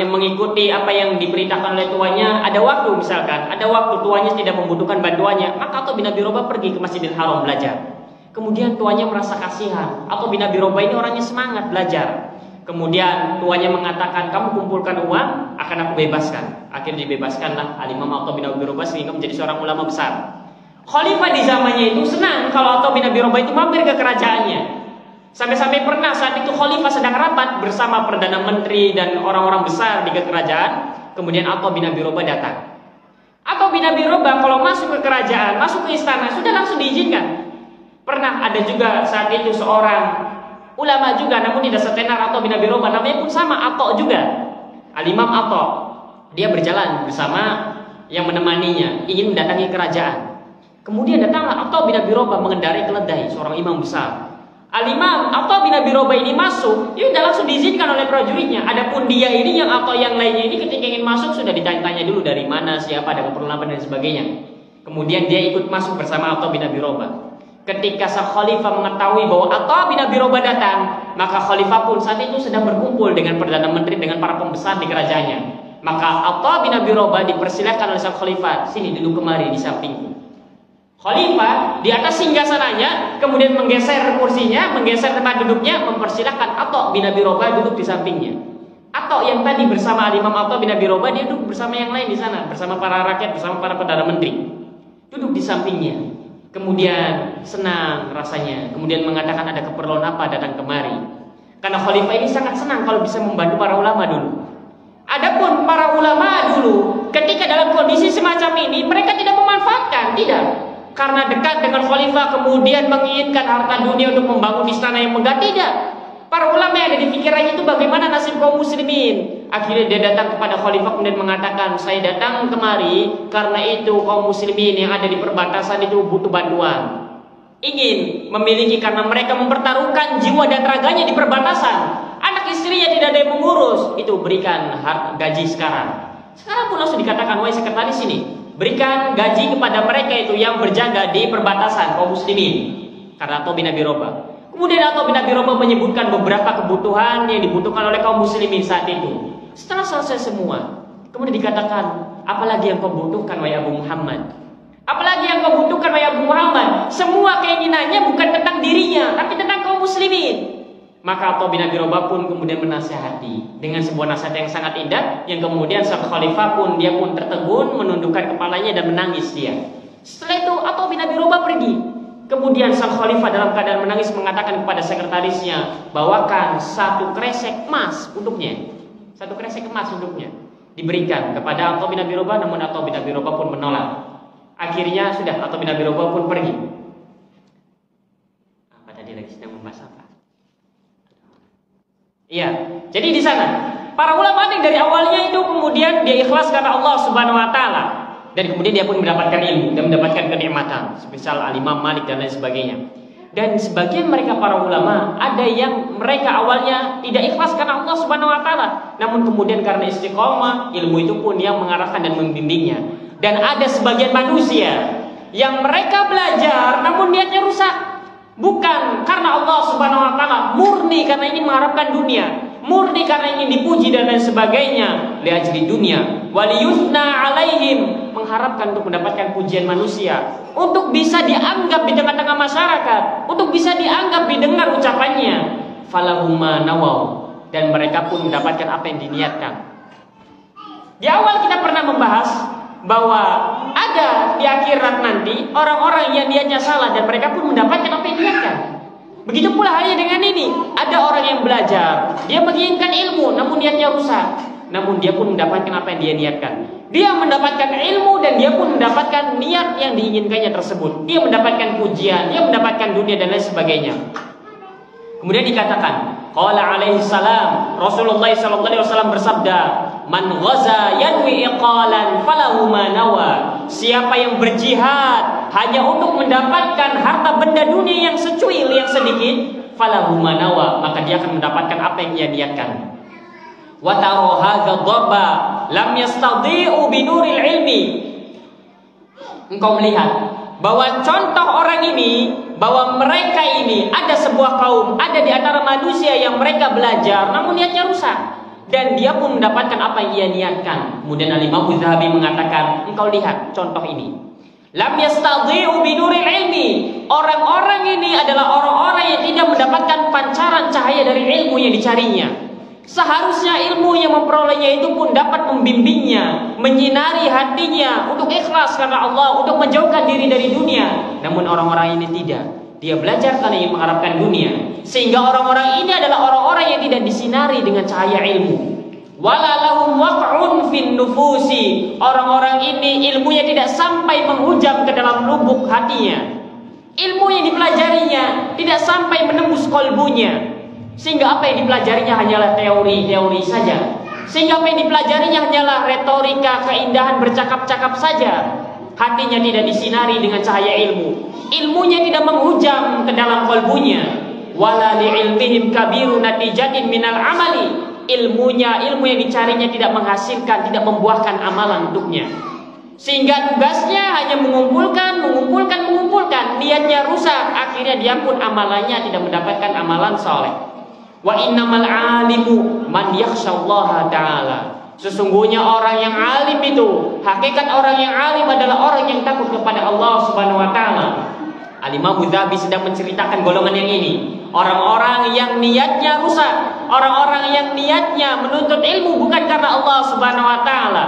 mengikuti apa yang diperintahkan oleh tuannya, ada waktu misalkan, ada waktu tuannya tidak membutuhkan bantuannya, maka Atha bin Abi Rabah pergi ke Masjidil Haram belajar. Kemudian tuannya merasa kasihan, Atha bin Abi Rabah ini orangnya semangat belajar. Kemudian tuannya mengatakan, kamu kumpulkan uang, akan aku bebaskan. Akhirnya dibebaskanlah Al-Imam Atha bin Abi Rabah sehingga menjadi seorang ulama besar. Khalifah di zamannya itu senang kalau Atha bin Abi Rabah itu mampir ke kerajaannya. Sampai-sampai pernah saat itu Khalifah sedang rapat bersama Perdana Menteri dan orang-orang besar di kerajaan. Kemudian Atha bin Abi Rabah datang. Atha bin Abi Rabah kalau masuk ke kerajaan, masuk ke istana, sudah langsung diizinkan. Pernah ada juga saat itu seorang ulama juga, namun tidak setenar Atha bin Abi Rabah, namanya pun sama, Atha juga, Al-Imam Atha. Dia berjalan bersama yang menemaninya, ingin mendatangi kerajaan. Kemudian datanglah Atha bin Abi Rabah mengendarai keledai, seorang imam besar. Al-Imam Atha bin Abi Rabah ini masuk, dia sudah langsung diizinkan oleh prajuritnya. Adapun dia ini, yang Atha yang lainnya ini ketika ingin masuk sudah ditanya-tanya dulu dari mana, siapa, ada keperluan dan sebagainya. Kemudian dia ikut masuk bersama Atha bin Abi Rabah. Ketika sang khalifah mengetahui bahwa Atha bin Abi Rabah datang, maka khalifah pun saat itu sedang berkumpul dengan Perdana Menteri, dengan para pembesar di kerajaannya. Maka Atha bin Abi Rabah dipersilakan oleh sang khalifah, sini duduk kemari di sampingku. Khalifah di atas singgasananya kemudian menggeser kursinya, menggeser tempat duduknya, mempersilahkan Atha bin Abi Rabah duduk di sampingnya. Atha yang tadi bersama Imam Atha bin Abi Rabah, dia duduk bersama yang lain di sana, bersama para rakyat, bersama para Perdana Menteri. Duduk di sampingnya. Kemudian senang rasanya, kemudian mengatakan ada keperluan apa datang kemari. Karena khalifah ini sangat senang kalau bisa membantu para ulama dulu. Adapun para ulama dulu, ketika dalam kondisi semacam ini, mereka tidak memanfaatkan, tidak. Karena dekat dengan khalifah kemudian menginginkan harta dunia untuk membangun istana yang megah, tidak. Para ulama yang ada di pikirannya itu bagaimana nasib kaum muslimin. Akhirnya dia datang kepada khalifah kemudian mengatakan, saya datang kemari karena itu kaum muslimin yang ada di perbatasan itu butuh bantuan. Ingin memiliki, karena mereka mempertaruhkan jiwa dan raganya di perbatasan. Anak istrinya tidak ada yang mengurus, itu berikan gaji sekarang. Sekarang pun langsung dikatakan, wahai sekretaris ini, berikan gaji kepada mereka itu yang berjaga di perbatasan kaum muslimin. Karena Atha bin Abi Rabah. Kemudian Atha bin Abi Rabah menyebutkan beberapa kebutuhan yang dibutuhkan oleh kaum muslimin saat itu. Setelah selesai semua, kemudian dikatakan, apalagi yang kau butuhkan wahai Abu Muhammad? Apalagi yang kau butuhkan wahai Abu Muhammad? Semua keinginannya bukan tentang dirinya, tapi tentang kaum muslimin. Maka Atha bin Abi Rabah pun kemudian menasihati dengan sebuah nasihat yang sangat indah, yang kemudian sang khalifah pun dia pun tertegun, menundukkan kepalanya dan menangis dia. Setelah itu Atha bin Abi Rabah pergi. Kemudian sang khalifah dalam keadaan menangis mengatakan kepada sekretarisnya, bawakan 1 kresek emas untuknya. 1 kresek emas untuknya. Diberikan kepada Atha bin Abi Rabah, namun Atha bin Abi Rabah pun menolak. Akhirnya sudah Atha bin Abi Rabah pun pergi. Apa tadi lagi sedang membahas apa? Iya, jadi di sana para ulama yang dari awalnya itu kemudian dia ikhlas karena Allah Subhanahu wa taala, dan kemudian dia pun mendapatkan ilmu dan mendapatkan kenikmatan, semisal Al-Imam Malik dan lain sebagainya. Dan sebagian mereka para ulama ada yang mereka awalnya tidak ikhlas karena Allah Subhanahu wa taala, namun kemudian karena istiqomah, ilmu itu pun yang mengarahkan dan membimbingnya. Dan ada sebagian manusia yang mereka belajar namun niatnya rusak. Bukan karena Allah Subhanahu wa taala, murni karena ingin mengharapkan dunia, murni karena ingin dipuji dan lain sebagainya, li ajli dunia, waliyusna alaihim, mengharapkan untuk mendapatkan pujian manusia, untuk bisa dianggap di tengah-tengah masyarakat, untuk bisa dianggap didengar ucapannya. Falahum ma nawau, dan mereka pun mendapatkan apa yang diniatkan. Di awal kita pernah membahas bahwa ada di akhirat nanti orang-orang yang niatnya salah dan mereka pun mendapatkan apa yang diniatkan. Begitu pula halnya dengan ini. Ada orang yang belajar, dia menginginkan ilmu namun niatnya rusak, namun dia pun mendapatkan apa yang dia niatkan. Dia mendapatkan ilmu dan dia pun mendapatkan niat yang diinginkannya tersebut. Dia mendapatkan pujian, dia mendapatkan dunia dan lain sebagainya. Kemudian dikatakan, qala alaihi salam, Rasulullah sallallahu alaihi wasallam bersabda, man ghaza yanwi iqalan falahu ma nawa. Siapa yang berjihad hanya untuk mendapatkan harta benda dunia yang secuil, yang sedikit, falahu ma nawa, maka dia akan mendapatkan apa yang ia niatkan. Wa taro hadza dharba lam yastadhi'u bi nuril ilmi. Engkau melihat bahwa contoh orang ini, bahwa mereka ini ada sebuah kaum, ada di antara manusia yang mereka belajar namun niatnya rusak, dan dia pun mendapatkan apa yang ia niatkan. Kemudian Al-Imam Zahabi mengatakan, engkau lihat contoh ini, lam yastadhi'u bi nuril ilmi. Orang-orang ini adalah orang-orang yang tidak mendapatkan pancaran cahaya dari ilmu yang dicarinya. Seharusnya ilmu yang memperolehnya itu pun dapat membimbingnya, menyinari hatinya untuk ikhlas karena Allah, untuk menjauhkan diri dari dunia. Namun orang-orang ini tidak. Dia belajar karena ingin mengharapkan dunia, sehingga orang-orang ini adalah orang-orang yang tidak disinari dengan cahaya ilmu. Walalahum waq'un fin nufusi. Orang-orang ini ilmunya tidak sampai menghujam ke dalam lubuk hatinya. Ilmu yang dipelajarinya tidak sampai menembus kolbunya, sehingga apa yang dipelajarinya hanyalah teori-teori saja. Sehingga apa yang dipelajarinya hanyalah retorika, keindahan bercakap-cakap saja. Hatinya tidak disinari dengan cahaya ilmu. Ilmunya tidak menghujam ke dalam kolbunya. Wala li'ilmihim kabiru natijatin minal amali. Ilmunya, ilmu yang dicarinya tidak menghasilkan, tidak membuahkan amalan untuknya. Sehingga tugasnya hanya mengumpulkan. Niatnya rusak. Akhirnya dia pun amalannya tidak mendapatkan amalan soleh. Wa innamal alimu man yakhshallaha ta'ala. Sesungguhnya orang yang alim itu, hakikat orang yang alim adalah orang yang takut kepada Allah Subhanahu wa taala. Al-Imam Zahabi sedang menceritakan golongan yang ini, orang-orang yang niatnya rusak, orang-orang yang niatnya menuntut ilmu bukan karena Allah Subhanahu wa taala.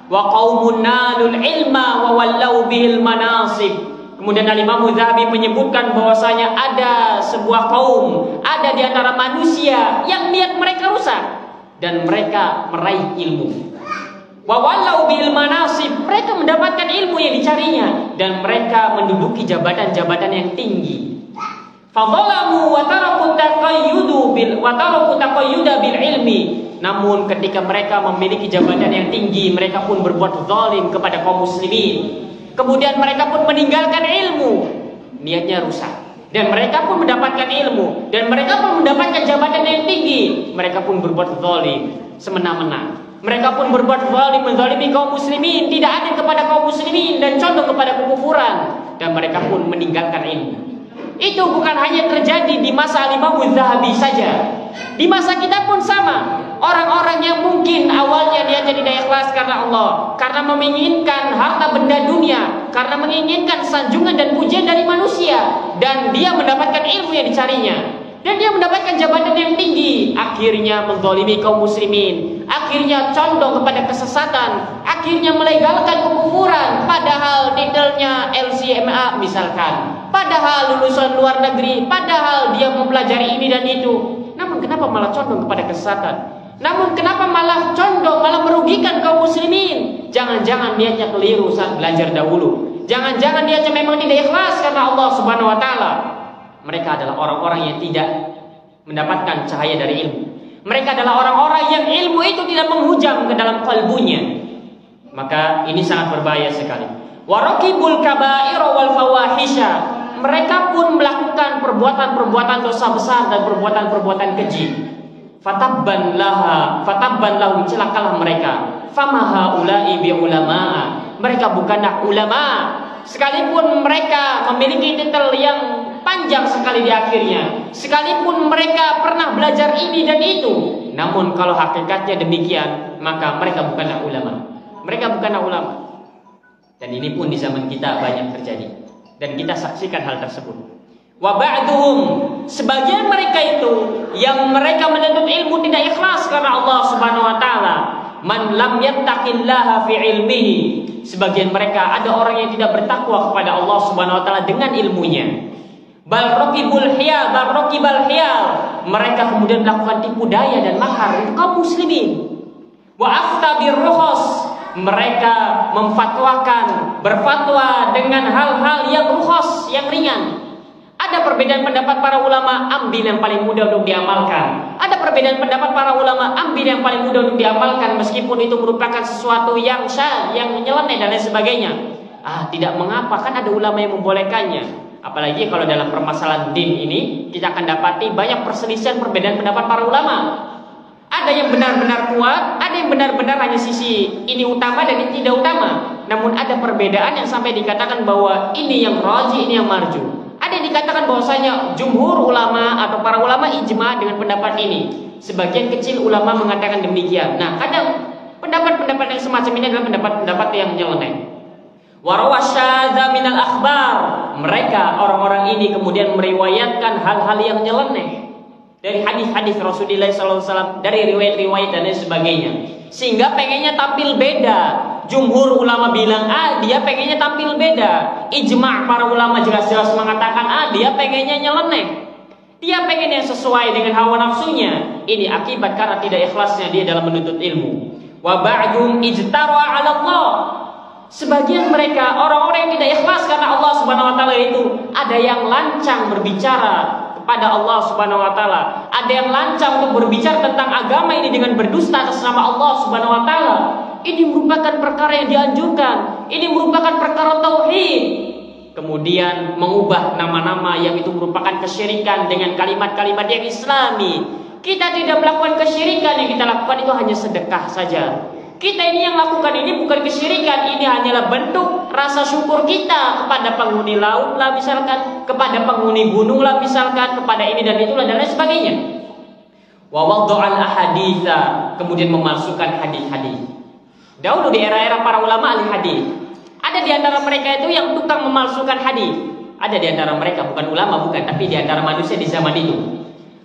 Wa qaumun nalul ilma wa wallau bihil manasib. Kemudian Al-Imam Zahabi menyebutkan bahwasanya ada sebuah kaum, ada di antara manusia yang niat mereka rusak dan mereka meraih ilmu. Wa wallau bil manasib, mereka mendapatkan ilmu yang dicarinya dan mereka menduduki jabatan-jabatan yang tinggi. Fadhalamu wa taraku taqayyuda bil ilmi. Namun ketika mereka memiliki jabatan yang tinggi, mereka pun berbuat zalim kepada kaum muslimin. Kemudian mereka pun meninggalkan ilmu, niatnya rusak. Dan mereka pun mendapatkan ilmu, dan mereka pun mendapatkan jabatan yang tinggi. Mereka pun berbuat zalim, semena-mena. Mereka pun berbuat zalim, menzalimi kaum muslimin, tidak adil kepada kaum muslimin, dan condong kepada kekufuran. Dan mereka pun meninggalkan ilmu. Itu bukan hanya terjadi di masa Al-Imam Zahabi saja. Di masa kita pun sama. Orang-orang yang mungkin awalnya dia tidak ikhlas karena Allah, karena menginginkan harta benda dunia, karena menginginkan sanjungan dan pujian dari manusia, dan dia mendapatkan ilmu yang dicarinya, dan dia mendapatkan jabatan yang tinggi, akhirnya menzalimi kaum muslimin, akhirnya condong kepada kesesatan, akhirnya melegalkan kekufuran, padahal titelnya LCMA misalkan, padahal lulusan luar negeri, padahal dia mempelajari ini dan itu. Namun kenapa malah condong kepada kesesatan? Namun kenapa malah condong, malah merugikan kaum muslimin? Jangan-jangan niatnya keliru saat belajar dahulu. Jangan-jangan niatnya memang tidak ikhlas karena Allah Subhanahu wa taala. Mereka adalah orang-orang yang tidak mendapatkan cahaya dari ilmu. Mereka adalah orang-orang yang ilmu itu tidak menghujam ke dalam kalbunya. Maka ini sangat berbahaya sekali. Waraqibul kaba'ir wal fawahisha. Mereka pun melakukan perbuatan-perbuatan dosa besar dan perbuatan-perbuatan keji. Fatabban lahum, celakalah mereka. Famaha ulai bi ulama'a. mereka bukanlah ulama. Sekalipun mereka memiliki titel yang panjang sekali di akhirnya, sekalipun mereka pernah belajar ini dan itu, namun kalau hakikatnya demikian, maka mereka bukanlah ulama. Mereka bukanlah ulama. Dan ini pun di zaman kita banyak terjadi, dan kita saksikan hal tersebut. Wa ba'duhum, sebagian mereka itu yang mereka menuntut ilmu tidak ikhlas karena Allah Subhanahu wa taala. Man lam yattaqillaha fi ilmihi, sebagian mereka ada orang yang tidak bertakwa kepada Allah Subhanahu wa taala dengan ilmunya. Bal raqibul hiyal, bal raqibal hiyal, mereka kemudian melakukan tipu daya dan makar kaum muslimin. Wa afta birrukhas, mereka memfatwakan, berfatwa dengan hal-hal yang rukhas, yang ringan. Ada perbedaan pendapat para ulama, ambil yang paling mudah untuk diamalkan. Ada perbedaan pendapat para ulama, ambil yang paling mudah untuk diamalkan, meskipun itu merupakan sesuatu yang syadz, yang nyeleneh dan lain sebagainya. Tidak mengapa, kan ada ulama yang membolehkannya. Apalagi kalau dalam permasalahan din ini, kita akan dapati banyak perselisihan perbedaan pendapat para ulama. Ada yang benar-benar kuat, ada yang benar-benar hanya sisi ini utama dan ini tidak utama. Namun ada perbedaan yang sampai dikatakan bahwa ini yang rajih, ini yang marjuh. Ada yang dikatakan bahwasanya jumhur ulama atau para ulama ijma dengan pendapat ini. Sebagian kecil ulama mengatakan demikian. Nah, kadang pendapat-pendapat yang semacam ini adalah pendapat-pendapat yang nyeleneh. Warawasyadza minal akhbar, mereka orang-orang ini kemudian meriwayatkan hal-hal yang nyeleneh dari hadis-hadis Rasulullah SAW, dari riwayat-riwayat dan lain sebagainya, sehingga pengennya tampil beda. Jumhur ulama bilang dia pengennya tampil beda. Ijma' para ulama jelas-jelas mengatakan dia pengennya nyeleneh. Dia pengennya sesuai dengan hawa nafsunya. Ini akibat karena tidak ikhlasnya dia dalam menuntut ilmu. Wa ba'dum ijtara 'ala Allah. Sebagian mereka orang-orang yang tidak ikhlas karena Allah Subhanahu wa taala itu, ada yang lancang berbicara kepada Allah Subhanahu wa taala. Ada yang lancang untuk berbicara tentang agama ini dengan berdusta atas nama Allah Subhanahu wa taala. Ini merupakan perkara yang dianjurkan. Ini merupakan perkara tauhid. Kemudian mengubah nama-nama yang itu merupakan kesyirikan dengan kalimat-kalimat yang islami. Kita tidak melakukan kesyirikan, yang kita lakukan itu hanya sedekah saja. Kita ini yang lakukan ini bukan kesyirikan, ini hanyalah bentuk rasa syukur kita kepada penghuni laut lah misalkan, kepada penghuni gunung lah misalkan, kepada ini dan itulah dan lain sebagainya. Wa wada'al ahaditsa, kemudian memasukkan hadis-hadis. Dahulu di era-era para ulama ahli hadis, ada di antara mereka itu yang tukang memalsukan hadis. Ada di antara mereka, bukan ulama bukan, tapi di antara manusia di zaman itu.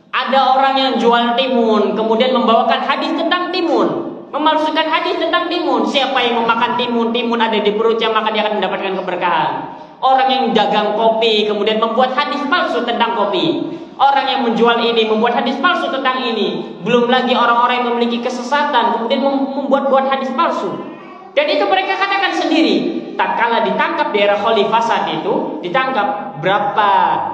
Ada orang yang jual timun, kemudian membawakan hadis tentang timun, memalsukan hadis tentang timun. Siapa yang memakan timun, timun ada di perutnya, maka dia akan mendapatkan keberkahan. Orang yang dagang kopi, kemudian membuat hadis palsu tentang kopi. Orang yang menjual ini membuat hadis palsu tentang ini. Belum lagi orang-orang yang memiliki kesesatan kemudian membuat hadis palsu. Dan itu mereka katakan sendiri. Tak kala ditangkap di era khalifah saat itu, ditangkap berapa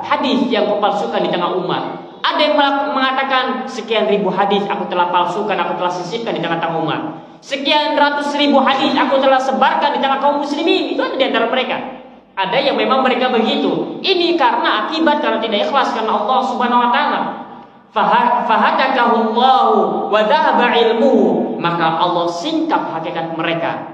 hadis yang kepalsukan di tengah umat. Ada yang mengatakan sekian ribu hadis aku telah palsukan, aku telah sisipkan di tengah-tengah umat. Sekian ratus ribu hadis aku telah sebarkan di tengah kaum muslimin. Itu ada di antara mereka. Ada yang memang mereka begitu. Ini karena akibat karena tidak ikhlas karena Allah Subhanahu wa taala. Fahatakahullahu wa dhahaba ilmuhu, maka Allah singkap hakikat mereka.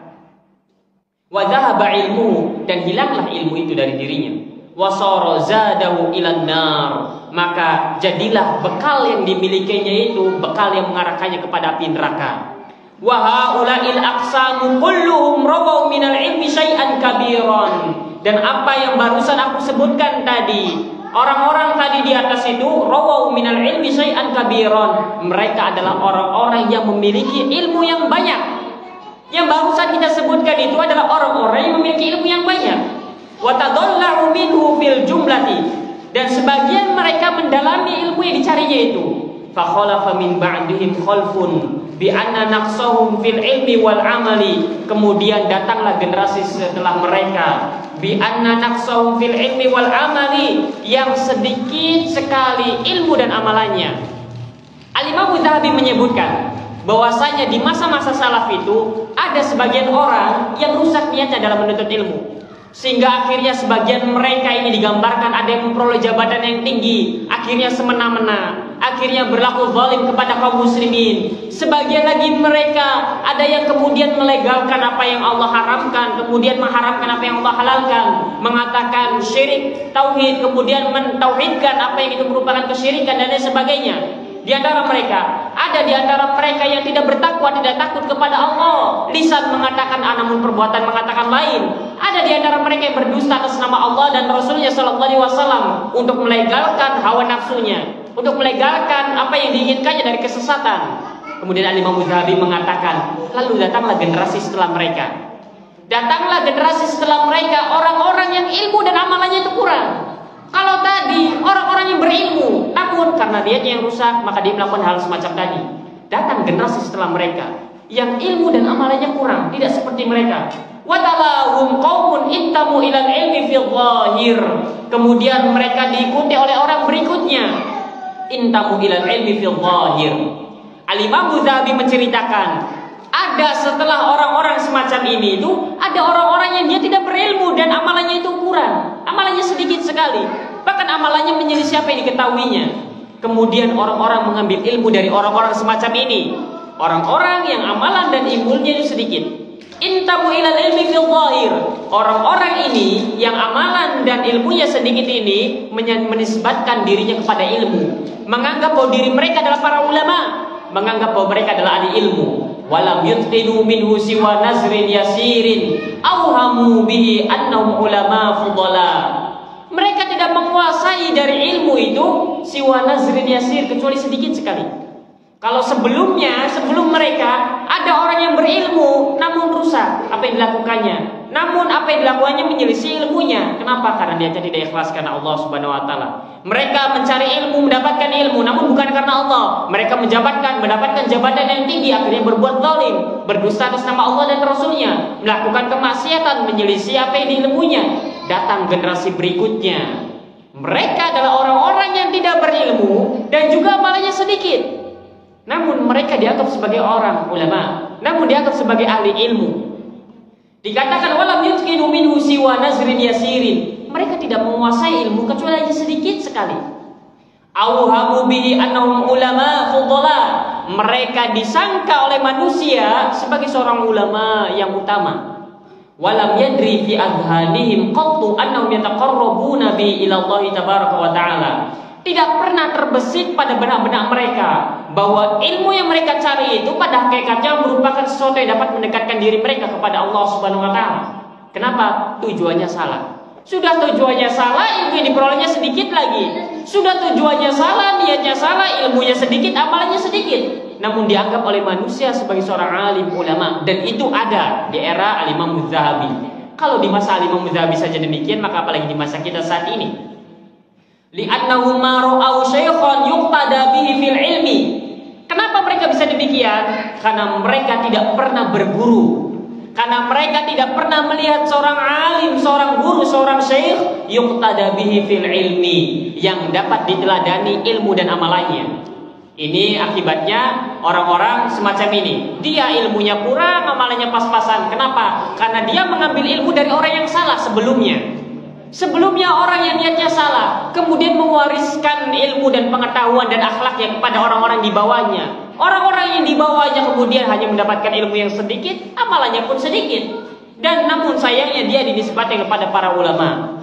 Wa dhahaba ilmuhu, dan hilanglah ilmu itu dari dirinya. Wa sara zadahu ilan nar, maka jadilah bekal yang dimilikinya itu bekal yang mengarahkannya kepada api neraka. Wa haula'il aqsamu kulluhum rawaw minal ilmi syai'an kabiran. Dan apa yang barusan aku sebutkan tadi, orang-orang tadi di atas itu rawaw minal ilmi syai'an kabiran, mereka adalah orang-orang yang memiliki ilmu yang banyak. Yang barusan kita sebutkan itu adalah orang-orang yang memiliki ilmu yang banyak. Wa tadallahu minhu fil jumlati, dan sebagian mereka mendalami ilmu yang dicarinya itu. Fa khalafa min ba'dihim khalfun bi anna naqsahum fil ilmi wal amali, kemudian datanglah generasi setelah mereka bi anna naqsahum fil ilmi wal amali, yang sedikit sekali ilmu dan amalannya. Al-Imam Dzahabi menyebutkan bahwasanya di masa-masa salaf itu ada sebagian orang yang rusak niatnya dalam menuntut ilmu, sehingga akhirnya sebagian mereka ini digambarkan ada yang memperoleh jabatan yang tinggi, akhirnya semena-mena, akhirnya berlaku zalim kepada kaum muslimin. Sebagian lagi mereka ada yang kemudian melegalkan apa yang Allah haramkan, kemudian mengharamkan apa yang Allah halalkan, mengatakan syirik, tauhid, kemudian mentauhidkan apa yang itu merupakan kesyirikan dan lain sebagainya. Di antara mereka, ada di antara mereka yang tidak bertakwa, tidak takut kepada Allah. Lisan mengatakan A, namun perbuatan mengatakan lain. Ada di antara mereka yang berdusta atas nama Allah dan Rasulnya Sallallahu Alaihi Wasallam untuk melegalkan hawa nafsunya, untuk melegalkan apa yang diinginkannya dari kesesatan. Kemudian Al-Imam Muzhabi mengatakan, lalu datanglah generasi setelah mereka. Datanglah generasi setelah mereka orang-orang yang ilmu dan amalannya itu kurang. Kalau tadi orang-orang yang berilmu, namun karena niatnya yang rusak, maka dia melakukan hal semacam tadi. Datang generasi setelah mereka yang ilmu dan amalannya kurang, tidak seperti mereka. Watalahum qaumun intamu ilal ilmi fil zahir. Kemudian mereka diikuti oleh orang berikutnya. Intamu ilal ilmi fil zahir. Al-Imam Muzhabi menceritakan, ada setelah orang-orang semacam ini itu ada orang-orang yang dia tidak berilmu dan amalannya itu kurang, amalannya sedikit sekali, bahkan amalannya menyelisih apa yang diketahuinya. Kemudian orang-orang mengambil ilmu dari orang-orang semacam ini, orang-orang yang amalan dan ilmunya itu sedikit. Intamu ilal ilmi fil zahir. Orang-orang ini yang amalan dan ilmunya sedikit ini menisbatkan dirinya kepada ilmu, menganggap bahwa diri mereka adalah para ulama, menganggap bahwa mereka adalah ahli ilmu. Walam yutqinu minhu siwa nazrin yasirin awhamu bihi annahum ulama fudala. Mereka tidak menguasai dari ilmu itu siwa nazrin yasir, kecuali sedikit sekali. Kalau sebelumnya, sebelum mereka ada orang yang berilmu namun rusak apa yang dilakukannya, namun apa yang dilakukannya menyelisih ilmunya. Kenapa? Karena dia tidak ikhlas karena Allah Subhanahu wa taala. Mereka mencari ilmu, mendapatkan ilmu, namun bukan karena Allah. Mereka mendapatkan jabatan yang tinggi, akhirnya berbuat zalim, berdusta atas nama Allah dan Rasulnya, melakukan kemaksiatan, menyelisih apa yang diilmunya. Datang generasi berikutnya, mereka adalah orang-orang yang tidak berilmu dan juga amalannya sedikit, namun mereka dianggap sebagai orang ulama, namun dianggap sebagai ahli ilmu. Dikatakan walam yutqinu minhu siwa nazrin yasirin. Mereka tidak menguasai ilmu kecuali hanya sedikit sekali. Awhamu bihi annahum ulama fudala. Mereka disangka oleh manusia sebagai seorang ulama yang utama. Walam yadri fi adhanihim qattu annahum yataqarrabuna bi ila Allah tabaraka wa taala. Tidak pernah terbesit pada benak-benak mereka bahwa ilmu yang mereka cari itu pada hakikatnya merupakan sesuatu yang dapat mendekatkan diri mereka kepada Allah Subhanahu wa taala. Kenapa? Tujuannya salah. Sudah tujuannya salah, ilmu yang diperolehnya sedikit lagi. Sudah tujuannya salah, niatnya salah, ilmunya sedikit, amalannya sedikit. Namun dianggap oleh manusia sebagai seorang alim ulama, dan itu ada di era Al-Imam Muzhabi. Kalau di masa Al-Imam Muzhabi saja demikian, maka apalagi di masa kita saat ini. Li'annahum ma ra'au syaikhan yuqtada bihi fil ilmi. Kenapa mereka bisa demikian? Karena mereka tidak pernah berguru. Karena mereka tidak pernah melihat seorang alim, seorang guru, seorang syekh yuqtada bihi fil ilmi, yang dapat diteladani ilmu dan amalannya. Ini akibatnya orang-orang semacam ini. Dia ilmunya kurang, amalannya pas-pasan. Kenapa? Karena dia mengambil ilmu dari orang yang salah sebelumnya. Sebelumnya orang yang niatnya salah, kemudian mewariskan ilmu dan pengetahuan dan akhlaknya kepada orang-orang di bawahnya. Orang-orang yang di bawahnya kemudian hanya mendapatkan ilmu yang sedikit, amalannya pun sedikit. Dan namun sayangnya dia dinisbatkan kepada para ulama.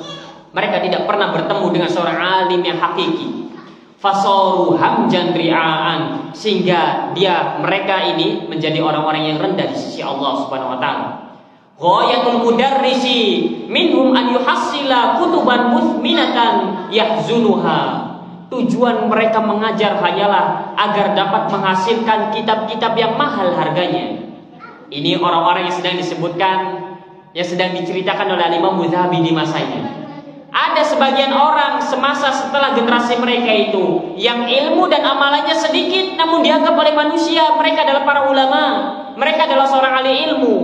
Mereka tidak pernah bertemu dengan seorang alim yang hakiki. Fasoru hamjan ri'aan, sehingga mereka ini menjadi orang-orang yang rendah di sisi Allah Subhanahu wa taala. Ghayatul mudarrisi minhum an yuhassila kutuban muthminatan yahzunuha. Tujuan mereka mengajar hanyalah agar dapat menghasilkan kitab-kitab yang mahal harganya. Ini orang-orang yang sedang disebutkan, yang sedang diceritakan oleh Imam Muzhabi di masanya. Ada sebagian orang semasa setelah generasi mereka itu yang ilmu dan amalannya sedikit, namun dianggap oleh manusia mereka adalah para ulama, mereka adalah seorang ahli ilmu.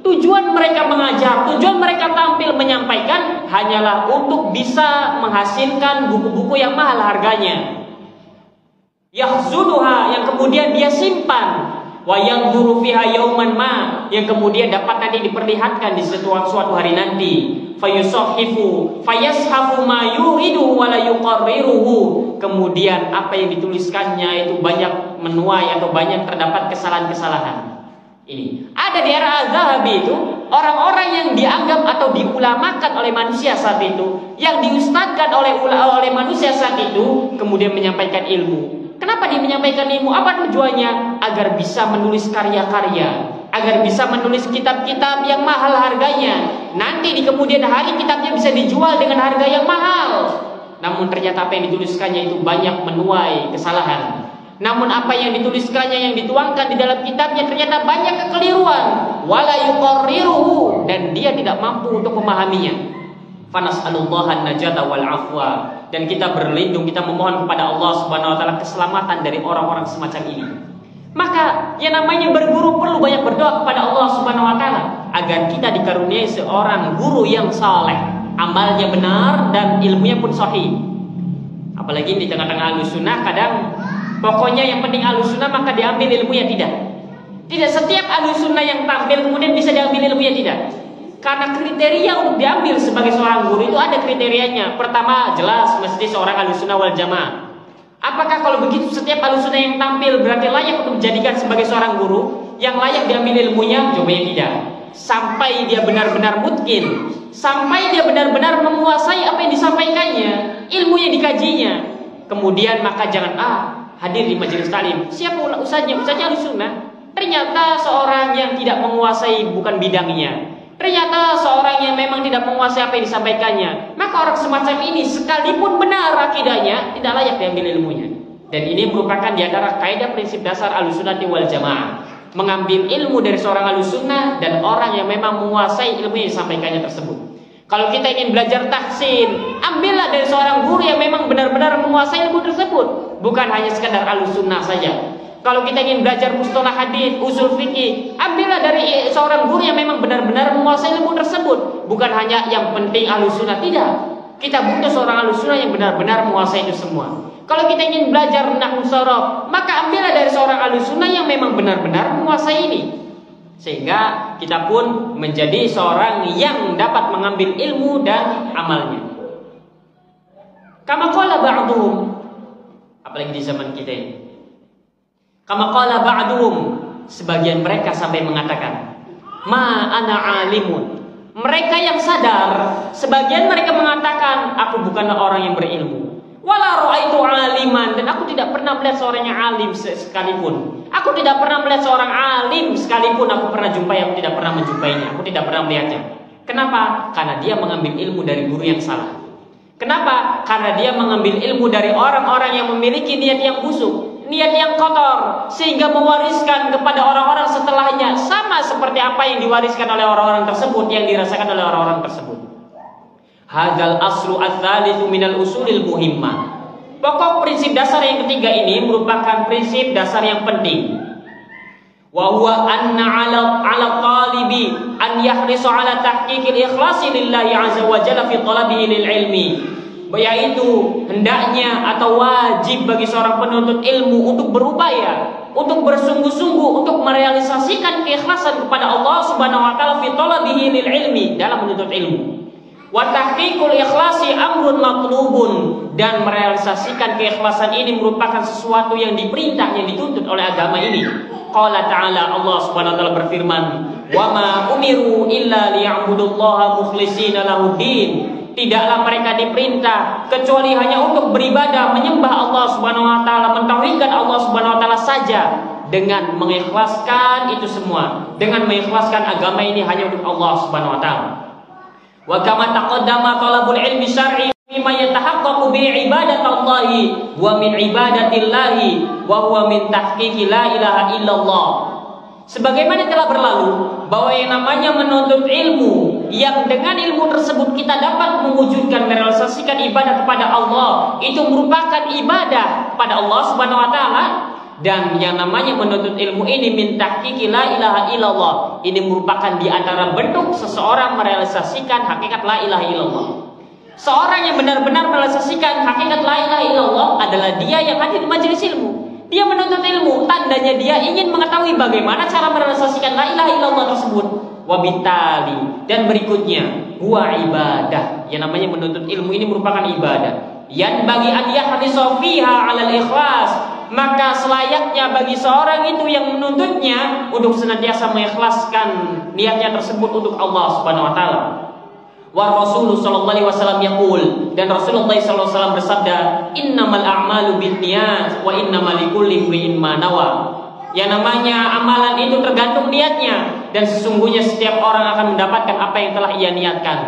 Tujuan mereka mengajar, tujuan mereka tampil menyampaikan hanyalah untuk bisa menghasilkan buku-buku yang mahal harganya. Yahzunuha, yang kemudian dia simpan. Wa yanzuru fiha yauman ma, yang kemudian dapat nanti diperlihatkan di suatu hari nanti. Fayusahhifu fayashafu ma yuriduhu wa la yuqarriruhu. kemudian apa yang dituliskannya itu banyak menuai atau banyak terdapat kesalahan-kesalahan. Ini ada di era Az-Zahabi itu orang-orang yang dianggap atau diulamakan oleh manusia saat itu, yang diustadkan oleh manusia saat itu, kemudian menyampaikan ilmu. Kenapa dia menyampaikan ilmu? Apa tujuannya? Agar bisa menulis karya-karya, agar bisa menulis kitab-kitab yang mahal harganya. Nanti di kemudian hari kitabnya bisa dijual dengan harga yang mahal. Namun ternyata apa yang dituliskannya itu banyak menuai kesalahan. Namun apa yang dituliskannya, yang dituangkan di dalam kitabnya ternyata banyak kekeliruan. Wala yuqarriruhu, dan dia tidak mampu untuk memahaminya. Fanas'alullahan najata wal afwa, dan kita berlindung, kita memohon kepada Allah Subhanahu wa taala keselamatan dari orang-orang semacam ini. Maka yang namanya berguru perlu banyak berdoa kepada Allah Subhanahu wa taala agar kita dikaruniai seorang guru yang saleh, amalnya benar dan ilmunya pun sahih. Apalagi di tengah-tengah Ahlussunnah kadang pokoknya yang penting Ahlussunnah maka diambil ilmunya, tidak setiap Ahlussunnah yang tampil kemudian bisa diambil ilmunya, tidak. Karena kriteria untuk diambil sebagai seorang guru itu ada kriterianya. Pertama, jelas mesti seorang Ahlussunnah wal Jamaah. Apakah kalau begitu setiap Ahlussunnah yang tampil berarti layak untuk dijadikan sebagai seorang guru yang layak diambil ilmunya? Jawabannya tidak. Sampai dia benar-benar mutqin, sampai dia benar-benar menguasai apa yang disampaikannya, ilmunya dikajinya. Kemudian maka jangan hadir di majelis taklim. Siapa ustaznya? Ustaznya Ahlussunnah. Ternyata seorang yang tidak menguasai bukan bidangnya. Ternyata seorang yang memang tidak menguasai apa yang disampaikannya. Maka orang semacam ini sekalipun benar akidahnya tidak layak diambil ilmunya. Dan ini merupakan di antara kaidah prinsip dasar Ahlussunnah wal Jamaah. Mengambil ilmu dari seorang Ahlussunnah dan orang yang memang menguasai ilmu yang disampaikannya tersebut. Kalau kita ingin belajar tahsin, ambillah dari seorang guru yang memang benar-benar menguasai ilmu tersebut, bukan hanya sekadar Ahlussunnah saja. Kalau kita ingin belajar mustalah hadis, usul fikih, ambillah dari seorang guru yang memang benar-benar menguasai ilmu tersebut, bukan hanya yang penting Ahlussunnah, tidak. Kita butuh seorang Ahlussunnah yang benar-benar menguasai itu semua. Kalau kita ingin belajar nahwu sharaf, maka ambillah dari seorang Ahlussunnah yang memang benar-benar menguasai ini. Sehingga kita pun menjadi seorang yang dapat mengambil ilmu dan amalnya. Kama qala ba'duhum, apalagi di zaman kita ini. Kama qala ba'duhum, sebagian mereka sampai mengatakan, ma ana alimun. Mereka yang sadar, sebagian mereka mengatakan, aku bukanlah orang yang berilmu. Wala ra'aitu aliman, dan aku tidak pernah melihat seorang yang alim sekalipun. Aku tidak pernah melihat seorang alim sekalipun aku pernah jumpai, aku tidak pernah menjumpainya, aku tidak pernah melihatnya. Kenapa? Karena dia mengambil ilmu dari guru yang salah. Kenapa? Karena dia mengambil ilmu dari orang-orang yang memiliki niat yang busuk, niat yang kotor, sehingga mewariskan kepada orang-orang setelahnya sama seperti apa yang diwariskan oleh orang-orang tersebut, yang dirasakan oleh orang-orang tersebut. Hadal aslu ats-tsalitsu minal usulil muhimmah. Pokok prinsip dasar yang ketiga ini merupakan prinsip dasar yang penting. Wa huwa anna 'ala talibi an yahrisu 'ala tahqiqil ikhlasi lillahi 'azza wa jalla fi talabihi lil ilmi. Yaitu hendaknya atau wajib bagi seorang penuntut ilmu untuk berupaya, untuk bersungguh-sungguh untuk merealisasikan keikhlasan kepada Allah Subhanahu wa taala fi talabihi lil ilmi, dalam menuntut ilmu. Wa tahqiqul ikhlasi amrun matlubun, dan merealisasikan keikhlasan ini merupakan sesuatu yang diperintah, yang dituntut oleh agama ini. Qala ta'ala, Allah Subhanahu wa taala berfirman, "Wa ma umiru illa liya'budullaha mukhlishina lahuddin." Tidaklah mereka diperintah kecuali hanya untuk beribadah, menyembah Allah Subhanahu wa taala, mentauhidkan Allah Subhanahu wa taala saja, dengan mengikhlaskan itu semua, dengan mengikhlaskan agama ini hanya untuk Allah Subhanahu wa taala. Wa kama taqaddama talabul ilmi syar'i mimma yatahaqqaqu bi ibadatillahi wa min ibadatillahi wa huwa min tahqiqi la ilaha illallah. Sebagaimana telah berlalu bahwa yang namanya menuntut ilmu, yang dengan ilmu tersebut kita dapat mewujudkan, merealisasikan ibadah kepada Allah, itu merupakan ibadah pada Allah Subhanahu wa taala. Dan yang namanya menuntut ilmu ini min tahqiqi la ilaha illallah, ini merupakan di antara bentuk seseorang merealisasikan hakikat la ilaha illallah. Seorang yang benar-benar merealisasikan hakikat la ilaha illallah adalah dia yang hadir di majelis ilmu. Dia menuntut ilmu, tandanya dia ingin mengetahui bagaimana cara merealisasikan la ilaha illallah tersebut. Wabitali, dan berikutnya huwa ibadah. Yang namanya menuntut ilmu ini merupakan ibadah. Yan bagi an yahrisu fiha 'alal ikhlas, maka selayaknya bagi seorang itu yang menuntutnya untuk senantiasa mengikhlaskan niatnya tersebut untuk Allah Subhanahu wa taala. Wa Rasulullah sallallahu alaihi wasallam yaqul, dan Rasulullah sallallahu alaihi wasallam bersabda, innamal a'malu binniyat wa innamal likulli imrin ma nawa. Yang namanya amalan itu tergantung niatnya, dan sesungguhnya setiap orang akan mendapatkan apa yang telah ia niatkan.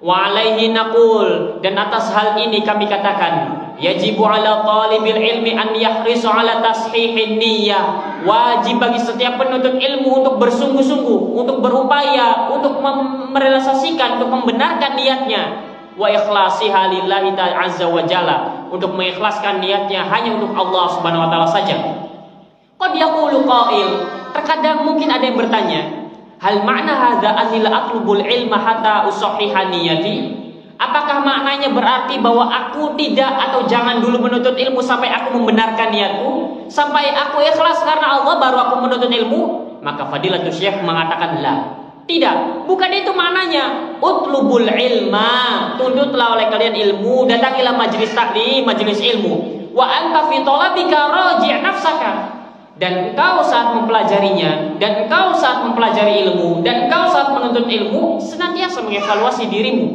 Wa alaihi naqul, dan atas hal ini kami katakan, yajibu ala talibil ilmi an yahrisu ala tashihin niyyah. Wajib bagi setiap penuntut ilmu untuk bersungguh-sungguh, untuk berupaya, untuk merealisasikan, untuk membenarkan niatnya. Wa ikhlasiha lillahi ta'ala azza wa jalla, untuk mengikhlaskan niatnya hanya untuk Allah Subhanahu wa taala saja. Qad yaqulu qail, terkadang mungkin ada yang bertanya, hal makna hadza anil atlubul ilma hatta usahhiha niyati? Apakah maknanya berarti bahwa aku tidak atau jangan dulu menuntut ilmu sampai aku membenarkan niatku, sampai aku ikhlas karena Allah baru aku menuntut ilmu? Maka Fadilatul Syekh mengatakan la. Tidak, bukan itu maknanya. Utlubul ilma, tuntutlah oleh kalian ilmu, datangilah majelis taklim, majelis ilmu. Wa anta fi talabika raji' nafsaka. Dan engkau saat mempelajarinya, dan engkau saat mempelajari ilmu, dan engkau saat menuntut ilmu, senantiasa mengevaluasi dirimu.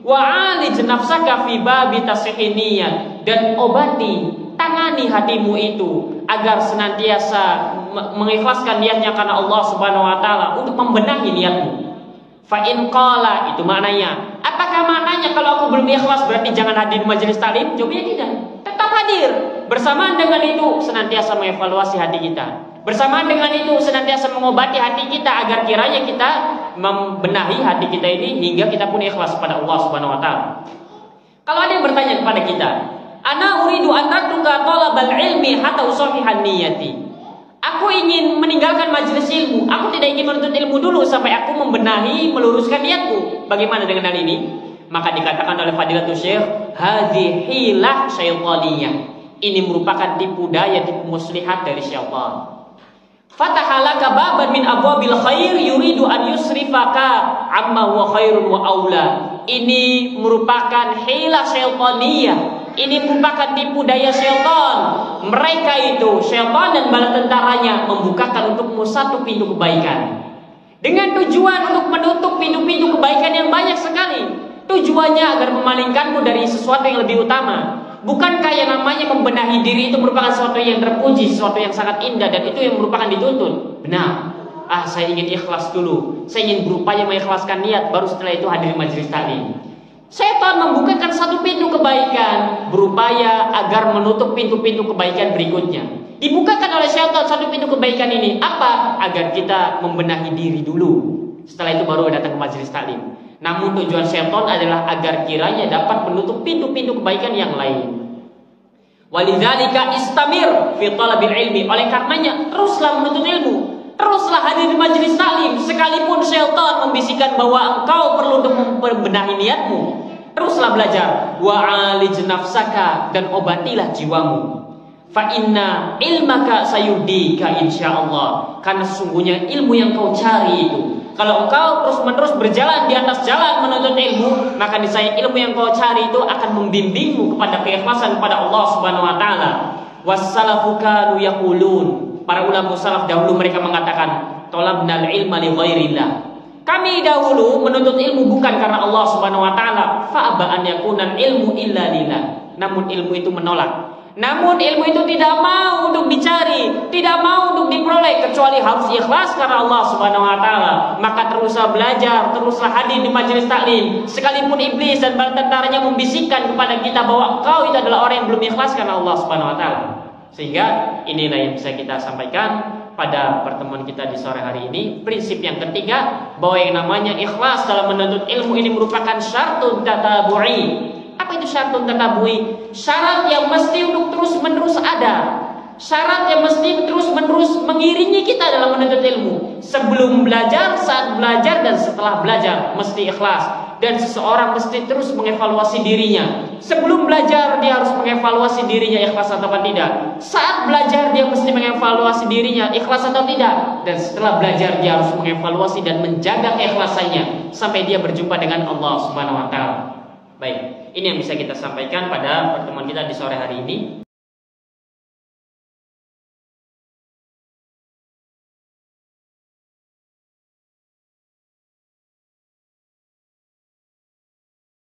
Wa alij nafsaka fi babi tashihin niyyah, dan obati, tangani hatimu itu agar senantiasa mengikhlaskan niatnya karena Allah Subhanahu wa taala, untuk membenahi niatmu. Fa in qala, itu maknanya. Apakah maknanya kalau aku belum ikhlas berarti jangan hadir di majelis taklim? Jawabnya tidak. Tetap hadir. Bersamaan dengan itu senantiasa mengevaluasi hati kita. Bersamaan dengan itu senantiasa mengobati hati kita agar kiranya kita membenahi hati kita ini hingga kita pun ikhlas pada Allah Subhanahu wa taala. Kalau ada yang bertanya kepada kita, ana uridu an atruka talabal ilmi hatta usahihan niyati. Aku ingin meninggalkan majelis ilmu. Aku tidak ingin menuntut ilmu dulu sampai aku membenahi, meluruskan niatku. Bagaimana dengan hal ini? Maka dikatakan oleh Fadilatul Syekh, hadhihi hilah syaitaniyah. Ini merupakan tipu daya, tipu muslihat dari syaitan. Fatahalaka baban min abwabil khair yuridu an yusrifaka amma huwa khairun wa aula. Ini merupakan hilah syaitaniyah. Ini merupakan tipu daya syaitan. Mereka itu, syaitan dan bala tentaranya, membukakan untukmu satu pintu kebaikan dengan tujuan untuk menutup pintu-pintu kebaikan yang banyak sekali. Tujuannya agar memalingkanmu dari sesuatu yang lebih utama. Bukankah yang namanya membenahi diri itu merupakan sesuatu yang terpuji, sesuatu yang sangat indah, dan itu yang merupakan dituntut? Benar. Saya ingin ikhlas dulu. Saya ingin berupaya mengikhlaskan niat, baru setelah itu hadir majelis taklim. Setan membukakan satu pintu kebaikan, berupaya agar menutup pintu-pintu kebaikan berikutnya. Dibukakan oleh setan satu pintu kebaikan ini, apa? Agar kita membenahi diri dulu. Setelah itu baru datang ke majelis taklim. Namun tujuan setan adalah agar kiranya dapat menutup pintu-pintu kebaikan yang lain. Walidzalika istamir fi talabil ilmi. Oleh karenanya teruslah menuntut ilmu, teruslah hadir di majelis taklim, sekalipun syaitan membisikkan bahwa engkau perlu untuk membenahi niatmu. Teruslah belajar. Wa alij nafsaka, dan obatilah jiwamu. Fa inna ilmaka sayudika insyaallah. Karena sesungguhnya ilmu yang kau cari itu, kalau engkau terus-menerus berjalan di atas jalan menuntut ilmu, maka niscaya ilmu yang kau cari itu akan membimbingmu kepada keikhlasan kepada Allah Subhanahu wa taala. Wassalafu kanu yaqulun. Para ulama salaf dahulu mereka mengatakan, talabnal ilma li ghairillah. Kami dahulu menuntut ilmu bukan karena Allah Subhanahu wa taala. Fa aba an yakunal ilmu illa lillah. Namun ilmu itu menolak. Namun ilmu itu tidak mau untuk dicari, tidak mau untuk diperoleh, kecuali harus ikhlas karena Allah Subhanahu wa taala. Maka teruslah belajar, teruslah hadir di majelis taklim, sekalipun iblis dan bala tentaranya membisikkan kepada kita bahwa engkau itu adalah orang yang belum ikhlas karena Allah Subhanahu wa taala. Sehingga inilah yang bisa kita sampaikan pada pertemuan kita di sore hari ini. Prinsip yang ketiga, bahwa yang namanya ikhlas dalam menuntut ilmu ini merupakan syartun tatabu'i. Apa itu syaratun tatabu'i? Syarat yang mesti untuk terus-menerus ada. Syarat yang mesti terus-menerus mengiringi kita dalam menuntut ilmu. Sebelum belajar, saat belajar, dan setelah belajar mesti ikhlas. Dan seseorang mesti terus mengevaluasi dirinya. Sebelum belajar dia harus mengevaluasi dirinya ikhlas atau tidak. Saat belajar dia mesti mengevaluasi dirinya ikhlas atau tidak. Dan setelah belajar dia harus mengevaluasi dan menjaga keikhlasannya sampai dia berjumpa dengan Allah Subhanahu wa taala. Baik, ini yang bisa kita sampaikan pada pertemuan kita di sore hari ini.